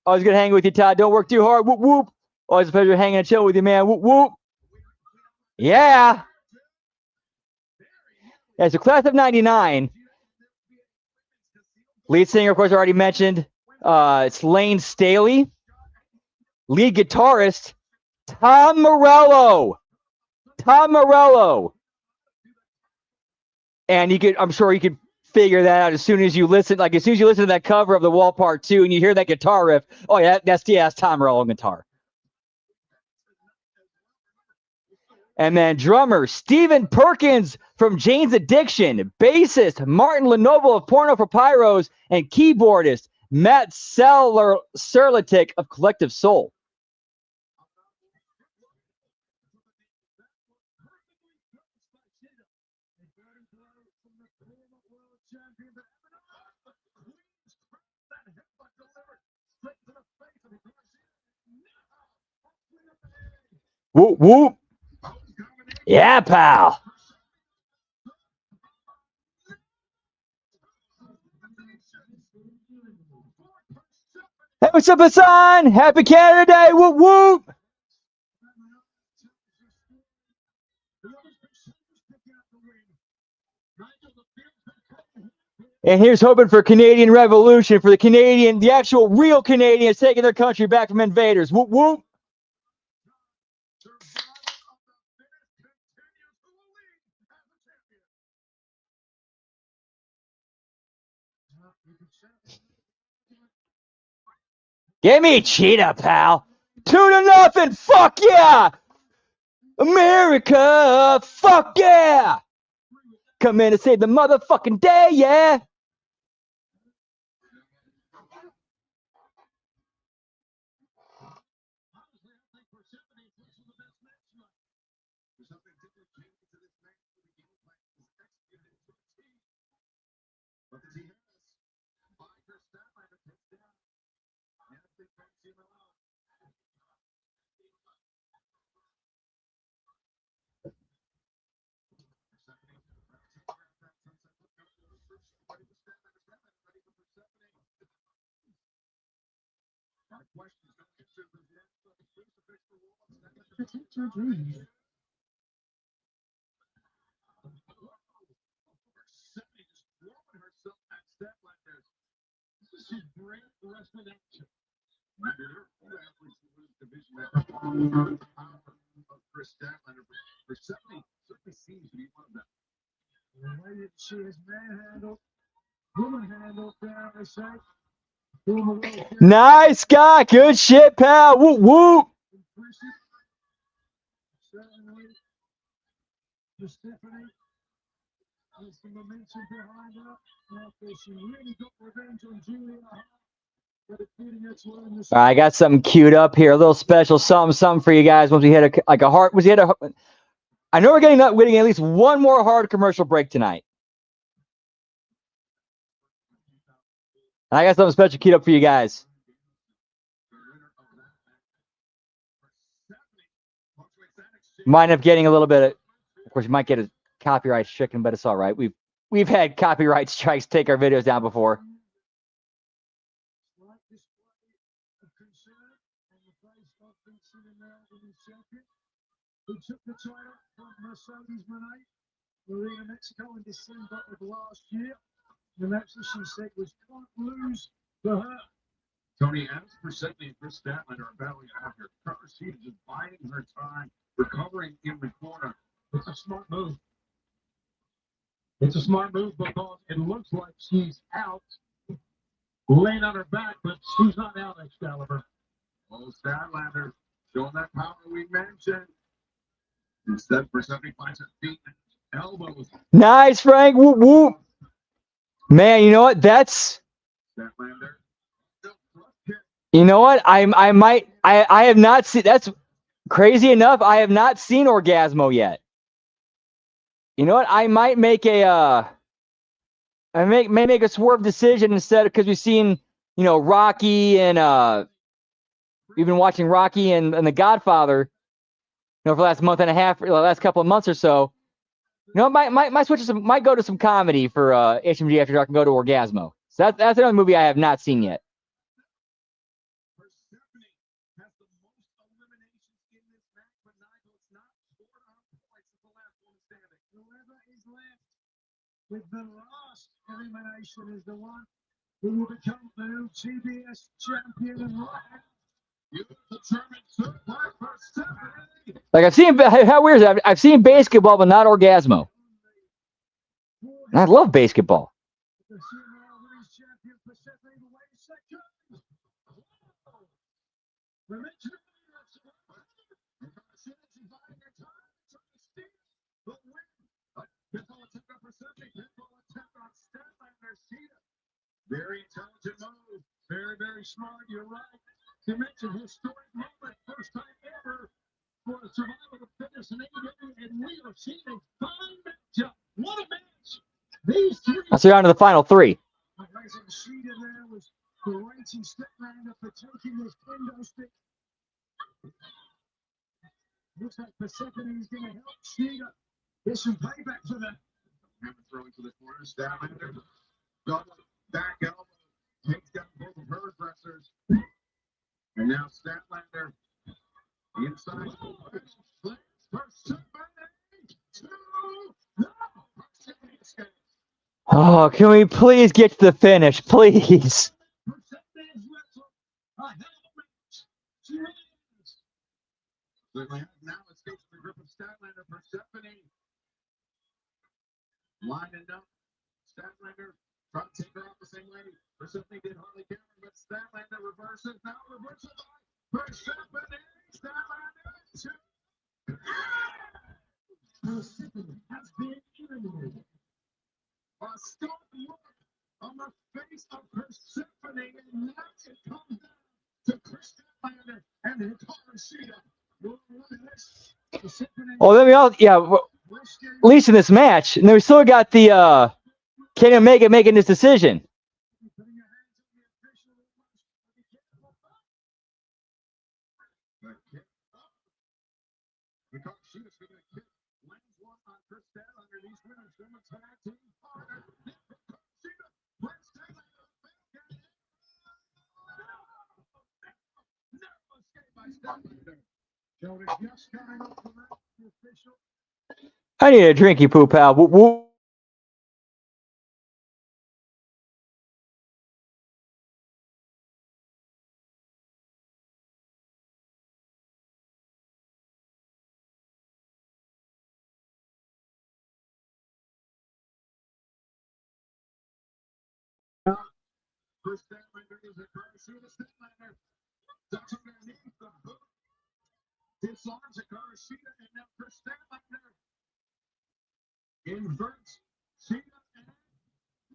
A: Always good hanging with you, Todd. Don't work too hard. Whoop, whoop. Always a pleasure hanging and chilling with you, man. Whoop, whoop. Yeah. Yeah, so Class of '99. Lead singer, of course, I already mentioned. It's Lane Staley. Lead guitarist, Tom Morello. Tom Morello. And I'm sure you could figure that out as soon as you listen. Like as soon as you listen to that cover of The Wall Part 2 and you hear that guitar riff, oh yeah, that's Tom Morello guitar. And then drummer Stephen Perkins from Jane's Addiction, bassist Martin Lenovo of Porno for Pyros, and keyboardist Matt Serletic of Collective Soul. Whoop, whoop. Yeah, pal. Hey, what's up, Hassan? Happy Canada Day. Whoop, whoop. And here's hoping for Canadian Revolution, for the actual real Canadians taking their country back from invaders. Whoop, whoop. Give me Cheetah, pal. 2-0. Fuck yeah. America. Fuck yeah. Come in and save the motherfucking day, yeah.
C: Protect your dreams.
E: She is manhandled. Woman hand up there, I say. Former world champion.
A: Nice, Scott. Good shit, pal. Whoop, whoop.
E: Impressive. Certainly. For Stephanie. There's some momentum behind her. After she really got revenge on Julia Hart for defeating her to earn the
A: All right, I got something queued up here. A little special something for you guys. Once we hit a hard, I know we're getting at least one more hard commercial break tonight. I got something special queued up for you guys. Might end up getting a little bit of course, you might get a copyright stricken, but it's all right. We've had copyright strikes take our videos down before.
E: slight display of concern on the face of Vincent American champion, who took the title from Mercedes Monet, Marina, Mexico in December of last year. The match that she said was can't lose for her.
K: Tony, as Persephone and Chris Statlander are battling after her, she is just biding her time, recovering in the corner.
E: It's a smart move. It's a smart move because it looks like she's out, laying on her back, but she's not out, Excalibur.
K: Oh, Statlander showing that power we mentioned. Instead, Persephone finds her feet and elbows.
A: Nice, Frank. Whoop, whoop. Man, you know what?
K: Statlander.
A: You know what? I have not seen. That's crazy enough. I have not seen Orgasmo yet. You know what? I might make may make a swerve decision instead, because we've seen, Rocky and we've been watching Rocky and The Godfather, for the last month and a half, or the last couple of months or so. Might switch to might go to some comedy for HMG After Dark and go to Orgasmo. So that's another movie I have not seen yet.
K: Persephone has the most eliminations in this match, but Nigel's not scored on points as the last one standing.
E: Whoever is left with the last elimination is the one who will become the new TBS champion. And
K: Beautiful German suplex for Persephone.
A: Like how weird is that? I've seen basketball, but not Orgasmo. And I love basketball.
E: the CML Women's Champion Persephone the way second. Momentum.
K: Very intelligent move.
E: Very, very smart. You're right. To mention historic moment, first time ever for a survival to finish in AEW, and we are seeing a fine matchup. What a match! These three.
A: Let's get on to the final three.
E: Amazing Sheeta there was berating Statlander for taking this kendo stick. Looks like Persephone is going to help Sheeta get some payback for that.
K: Hammer throwing to the corner. Statlander. Double back elbow. Takes down both of her aggressors. And now Statlander inside.
A: Oh, can we please get to the finish, please?
K: Now escapes the grip of Statlander. Persephone lining up. Statlander trying to take her out the same way. Persephone did hardly counter, but Statlander reverses. Now reverses by Persephone. Statlander.
E: Persephone has been eliminated.
K: A stark look on the face of Persephone, and now it comes down to Chris Statlander and Hikaru Shida.
A: Oh, then at least in this match, and then we still got the Kenny Omega making this decision. I need a drinky poo, pal. Whoop, whoop.
K: Chris Statlander is a Karashita. Statlander ducks underneath the boot. Disarms a Karashita, and now Chris Statlander inverts Sheeta and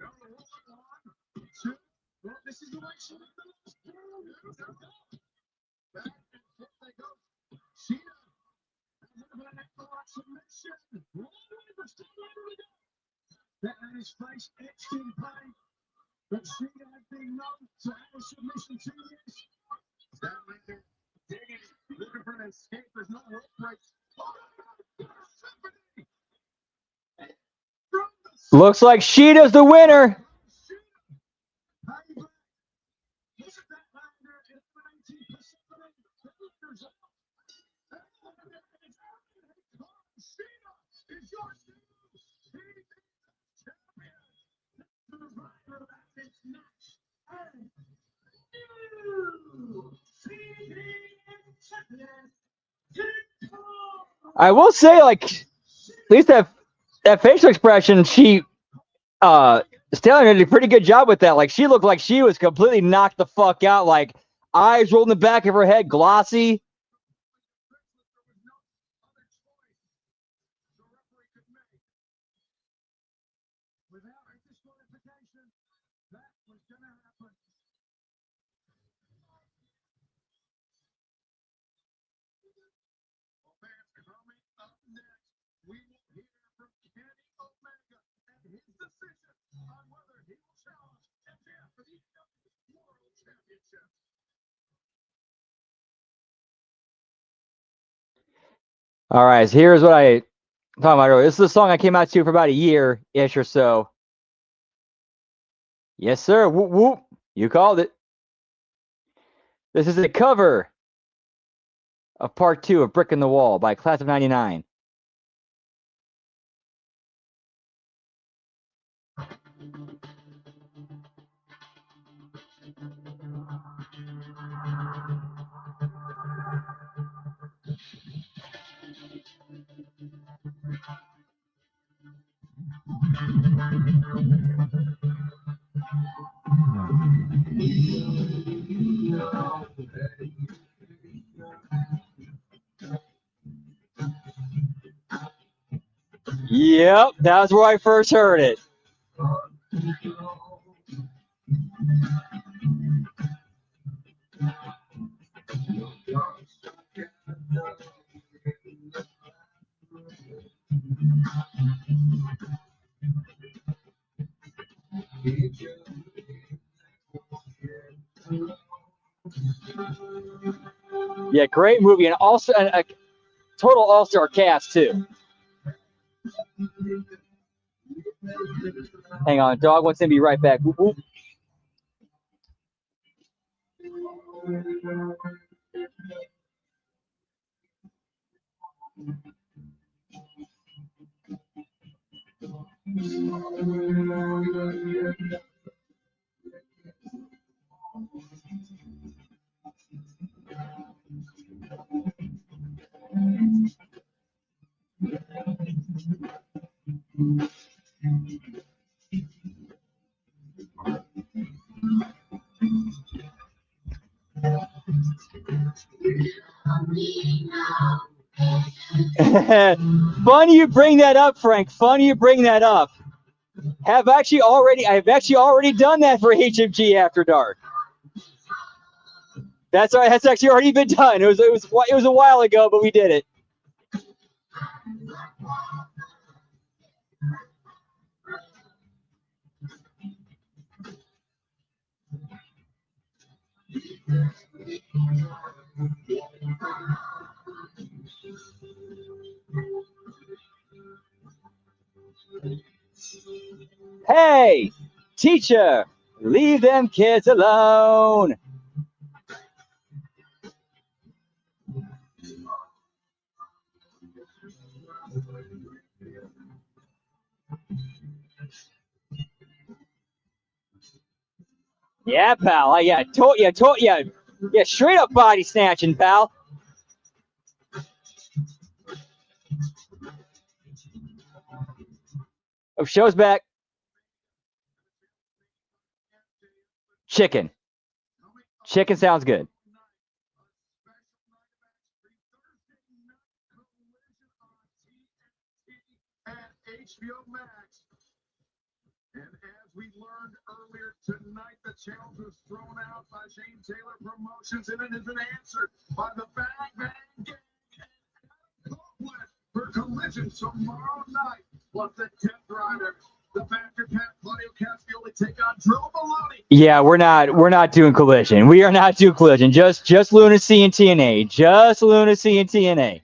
K: no, 1, 2. Well, this is the way Sheeta goes. Back and forth they go. Sheeta has a bit of an ankle lock submission. One way for Statlander to go. That is face etched in pain. But Sheeta has been known to have a submission to this. Statlander digging, looking for an escape. There's no rope breaks.
A: Looks like Sheeta's the winner. I will say, like, at least that facial expression, Statlander did a pretty good job with that. Like, she looked like she was completely knocked the fuck out. Like, eyes rolled in the back of her head, glossy. All right, so here's what I talking about earlier. This is a song I came out to for about a year-ish or so. Yes, sir. Whoop, whoop. You called it. This is a cover of part 2 of Brick in the Wall by Class of 99. Yep, that was where I first heard it. Yeah, great movie, and also a total all-star cast too. Hang on, dog wants to be right back. Whoop, whoop. Funny you bring that up, Frank. Funny you bring that up. I've actually already done that for HMG After Dark. That's right. That's actually already been done. It was a while ago, but we did it. Hey, teacher, leave them kids alone. Yeah, pal. Yeah, yeah, straight up body snatching, pal. Oh, show's back. Chicken. Chicken sounds good.
K: HBO Max. And as we learned earlier tonight, the challenge was thrown out by Shane Taylor Promotions, and it has been answered by the Bang Bang Gang for Collision tomorrow night. Plus the Death Rider, the Factor Pat, Claudio Castioli take on Drew Maloney.
A: Yeah, we're not doing Collision. We are not doing Collision. Just Lunacy and TNA. Just Lunacy and TNA.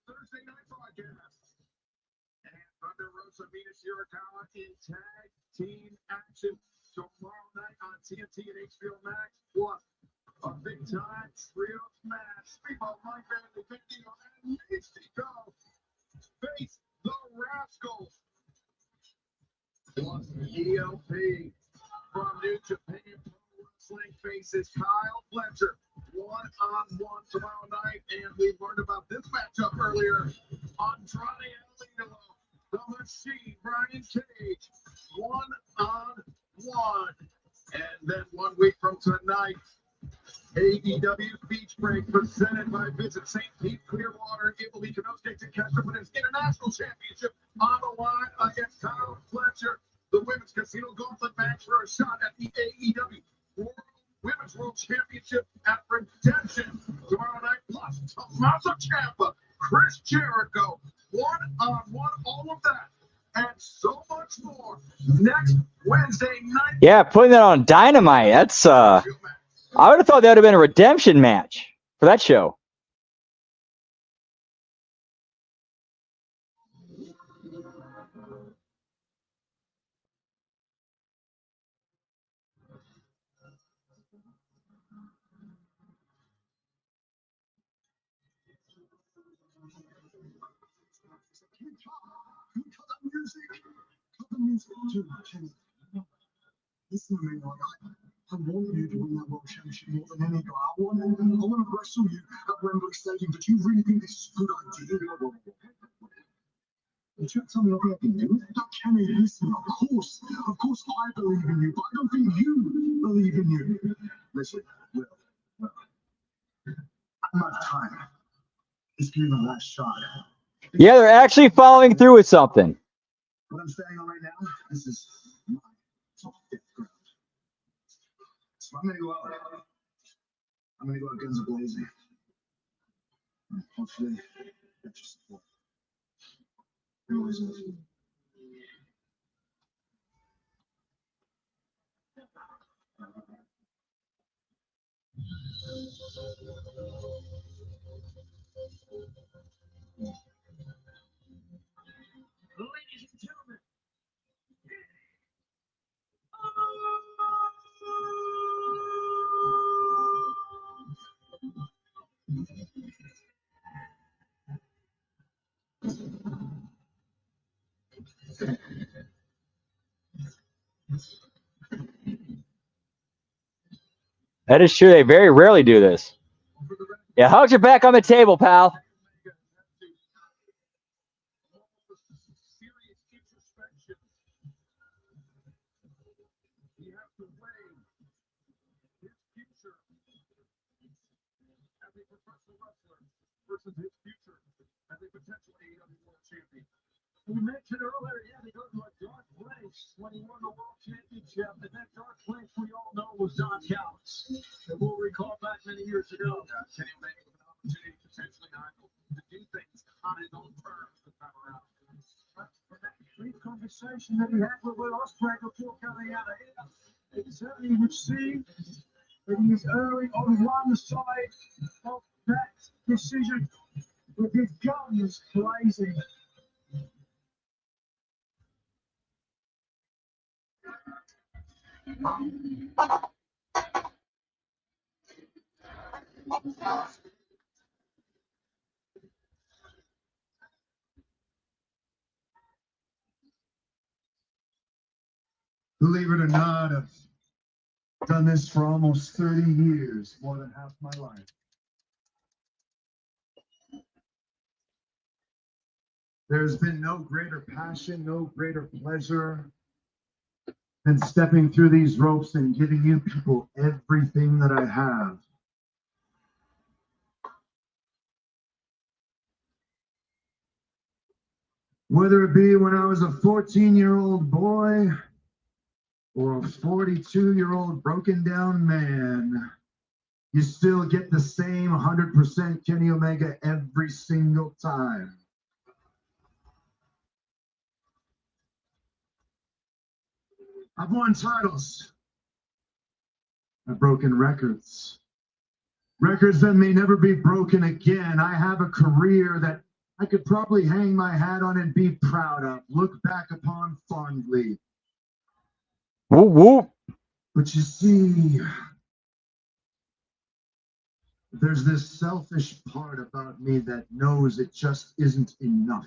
K: Thursday night broadcast. And Thunder Rosa Venus Hirakawa in tag team action tomorrow night on TNT and HBO Max. Plus a big time trio match. People like Bailey Vicky and Mexico face the Rascals. Plus ELP from New Japan Pro Wrestling faces Kyle Fletcher. One-on-one tomorrow night, and we learned about this matchup earlier. Andrade Alino, the Machine, Brian Cage, one-on-one. And then 1 week from tonight, AEW Beach Break presented by Visit St. Pete Clearwater. Italy Kanosuke to catch up with his international championship on the line against Kyle Fletcher. The Women's Casino Gauntlet match for a shot at the AEW Women's World Championship at Redemption tomorrow night. Plus Tommaso Ciampa, Chris Jericho, one-on-one, all of that and so much more next Wednesday night.
A: Yeah, putting that on Dynamite. That's I would have thought that would have been a redemption match for that show.
E: Listen to me, like, I want you to win that world championship more than any guy. I want to wrestle you at Wembley Stadium. But you really think this is a good idea? You trying to tell me nothing I can do? Kenny, listen, of course I believe in you, but I don't think you believe in you. Listen, Will, I'm out of time. It's been my last shot.
A: Yeah, they're actually following through with something.
E: What I'm saying right now, this is my top death ground. So I'm gonna go out guns a-blazing. And hopefully, get your support. You always love you.
K: Ladies and gentlemen,
A: That is true. They very rarely do this. Yeah, hugs are back on the table, pal.
K: serious introspection. You have to weigh his future as a professional wrestler versus his future as a potential AEW World Champion. We mentioned earlier, he had to go to a dark place when he won the World Championship, and that dark place we all know was Don Callis. And we'll recall back many years ago, Kenny Omega with an opportunity potentially to do things on his own terms this time around. For that brief conversation that he had with Will Ospreay before coming out of here, it certainly would seem that he is erring on one side of that decision with his guns blazing.
D: Believe it or not, I've done this for almost 30 years, more than half my life. There's been no greater passion, no greater pleasure than stepping through these ropes and giving you people everything that I have. Whether it be when I was a 14-year-old boy or a 42-year-old broken down man, you still get the same 100% Kenny Omega every single time. I've won titles. I've broken records. Records that may never be broken again. I have a career that I could probably hang my hat on and be proud of, look back upon fondly.
A: Whoop, whoop.
D: But you see, there's this selfish part about me that knows it just isn't enough.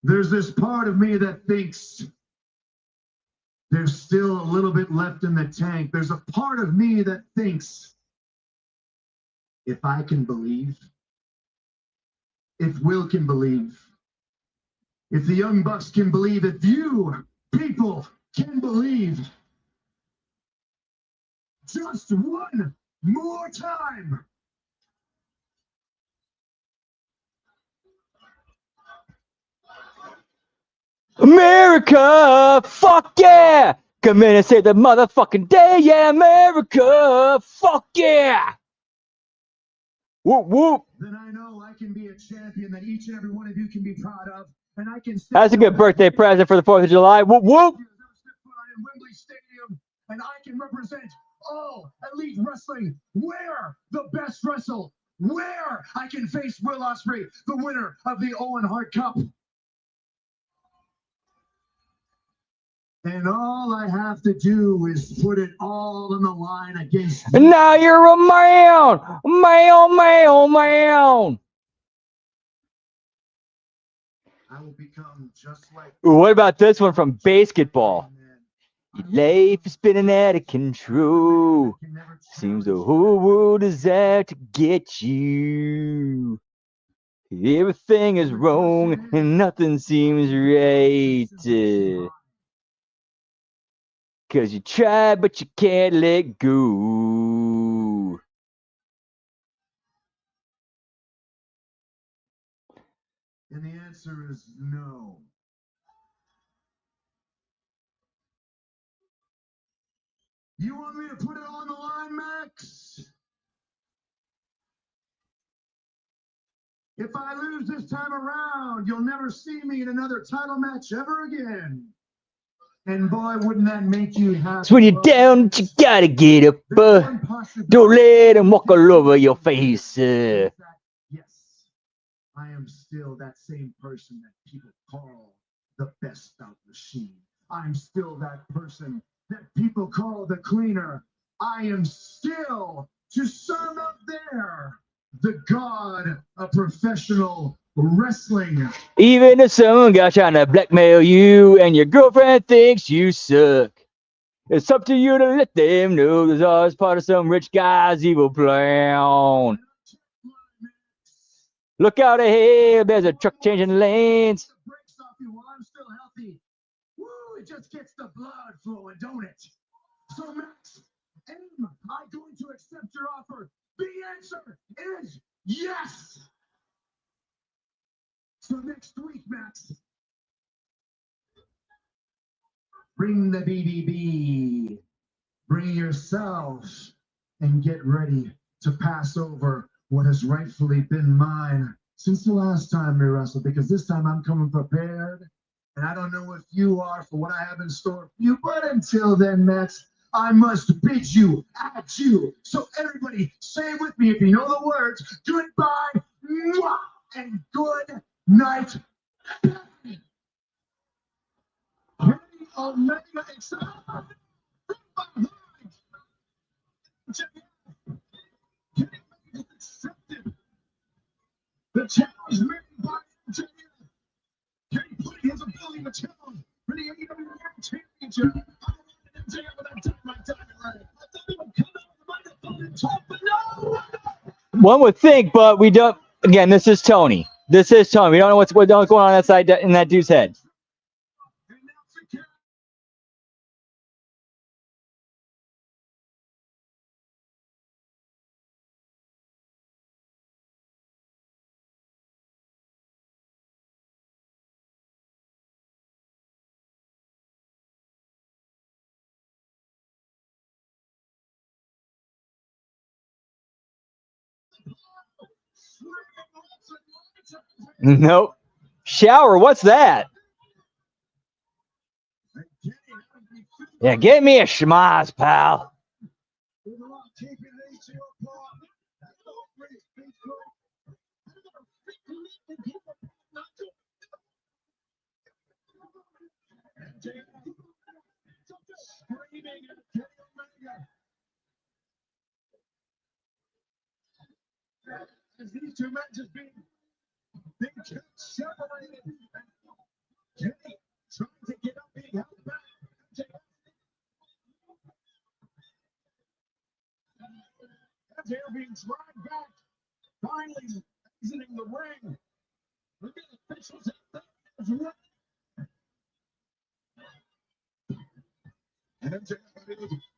D: There's this part of me that thinks there's still a little bit left in the tank. There's a part of me that thinks if I can believe, if Will can believe, if the Young Bucks can believe, if you people can believe, just one more time.
A: America, fuck yeah! Come in and save the motherfucking day, yeah, America, fuck yeah! Whoop, whoop.
D: Then I know I can be a champion that each and every one of you can be proud of, and I can.
A: That's a good birthday present for the 4th of July. Whoop, whoop.
D: In Wembley Stadium, and I can represent all elite wrestling. Where the best wrestle, where I can face Will Ospreay, the winner of the Owen Hart Cup. And all I have to do is put it all on the line against you.
A: And now you're a man! Man!
D: I will become just like.
A: What about this one from Basketball? Your life is spinning out of control. Seems the whole world is out to get you. Everything is wrong and nothing seems right. 'Cause you try, but you can't let go.
D: And the answer is no. You want me to put it on the line, Max? If I lose this time around, you'll never see me in another title match ever again. And boy, wouldn't that make you happy?
A: So when you're down, you gotta get up. Don't let them walk all over your face.
D: Yes, I am still that same person that people call the best out machine. I'm still that person that people call the cleaner. I am still, to sum up there, the god of professional wrestling.
A: Even if some guy trying to blackmail you and your girlfriend thinks you suck, it's up to you to let them know there's always part of some rich guy's evil plan. Look out ahead, there's a truck changing lanes.
D: Breaks off you while I'm still healthy. Woo, it just gets the blood flowing, don't it? So Max, am I going to accept your offer? The answer is yes. So next week, Max, bring the BBB, bring yourself, and get ready to pass over what has rightfully been mine since the last time we wrestled, because this time I'm coming prepared, and I don't know if you are for what I have in store for you, but until then, Max, I must bid you adieu. So everybody, say it with me if you know the words. Goodbye, mwah, and good night. Omega accepted the challenge made by Kenny putting his ability to challenge for the AEW Champion.
E: championship. MJF with that Dynamite diamond ring. I thought he would come out with the microphone and talk, but no.
A: One would think, but we don't. Again, this is Tony. This is Tony. We don't know what's going on that side in that dude's head. Nope. Shower, what's that? Yeah, get me a schmaz, pal.
E: As these two men just being kept separated. Kenny trying to get up, being held back. MJF being dragged back, finally exiting the ring. Look at the officials at the ring. MJF,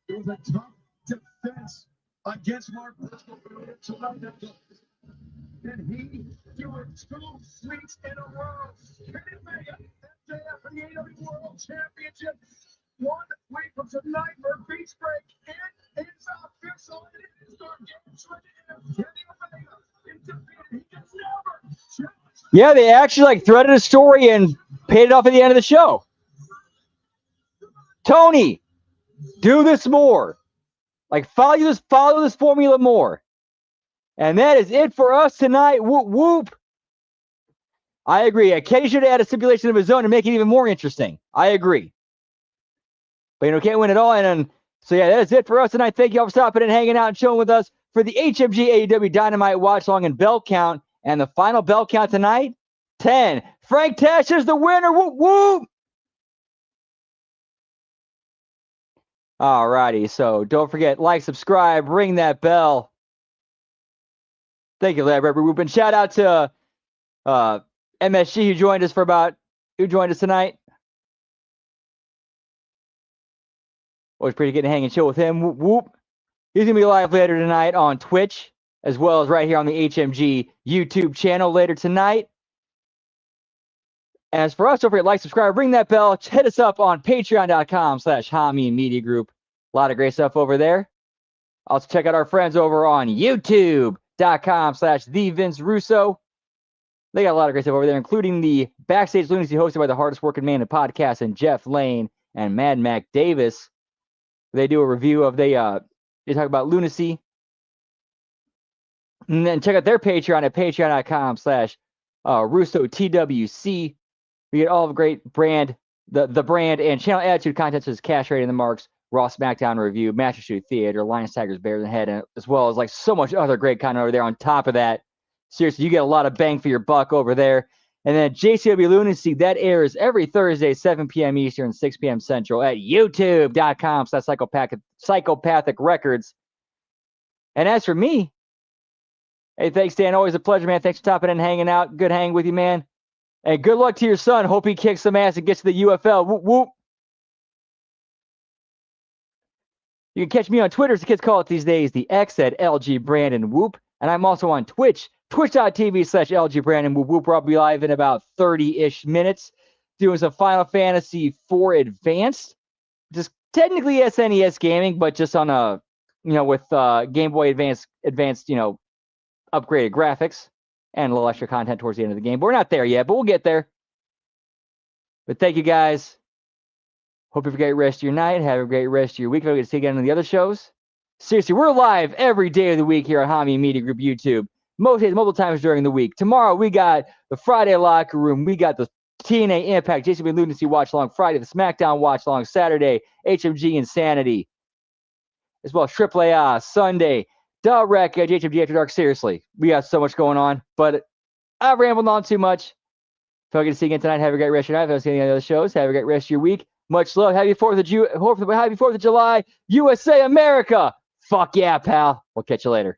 E: it was a tough defense against Mark Briscoe tonight. And he threw it 2 weeks in a row. Kenny Omega, MJF for the AEW World Championship. 1 week from tonight for Beach Break. It is official. It is Gargantuan. Kenny Omega is defeated. He gets never.
A: Yeah, they actually like threaded a story and paid it off at the end of the show. Tony, do this more. Like follow this formula more. And that is it for us tonight. Whoop, whoop. I agree. Kenny should add a stipulation of his own to make it even more interesting. I agree. But can't win it all. And so, yeah, that is it for us tonight. Thank you all for stopping and hanging out and chilling with us for the HMG AEW Dynamite watch long and bell count. And the final bell count tonight, 10. Frank Tash is the winner. Whoop, whoop. All righty. So don't forget, like, subscribe, ring that bell. Thank you, Lab Rubber Whoop. And shout out to MSG who joined us tonight. Always pretty good to hang and chill with him. Whoop, whoop. He's going to be live later tonight on Twitch, as well as right here on the HMG YouTube channel later tonight. As for us, don't forget, like, subscribe, ring that bell. Hit us up on patreon.com/Hami Media Group. A lot of great stuff over there. Also, check out our friends over on YouTube.com/The Vince Russo. They got a lot of great stuff over there, including the Backstage Lunacy hosted by the hardest working man in podcast and Jeff Lane and Mad Mac Davis. They do a review of they talk about lunacy. And then check out their Patreon at patreon.com/RussoTWC. We get all of great brand, the brand and channel attitude content such as Cash Rating the Marks, Raw SmackDown Review, Master Shoot Theater, Lions, Tigers, Bears, and Head, as well as like so much other great content over there on top of that. Seriously, you get a lot of bang for your buck over there. And then JCW Lunacy, that airs every Thursday, 7 p.m. Eastern, 6 p.m. Central at youtube.com/psychopathic records. And as for me, hey, thanks, Dan. Always a pleasure, man. Thanks for stopping in and hanging out. Good hang with you, man. And good luck to your son. Hope he kicks some ass and gets to the UFL. Whoop, whoop. You can catch me on Twitter, as the kids call it these days, the X at LG Brandon Whoop. And I'm also on Twitch, twitch.tv/LG Brandon Whoop Whoop, where I'll be live in about 30-ish minutes doing some Final Fantasy IV Advanced. Just technically SNES gaming, but just on a, with Game Boy Advanced, upgraded graphics and a little extra content towards the end of the game. But we're not there yet, but we'll get there. But thank you, guys. Hope you have a great rest of your night. Have a great rest of your week. If I get to see you again on the other shows. Seriously, we're live every day of the week here on Hami Media Group YouTube. Most days, multiple times during the week. Tomorrow, we got the Friday Locker Room. We got the TNA Impact, JCW Lunacy Watch Along Friday, the SmackDown Watch Along Saturday, HMG Insanity, as well as AAA Sunday, Direct, JHMG After Dark. Seriously, we got so much going on, but I've rambled on too much. If I get to see you again tonight, have a great rest of your night. If I see any other shows, have a great rest of your week. Much love. Happy 4th of July, USA America. Fuck yeah, pal. We'll catch you later.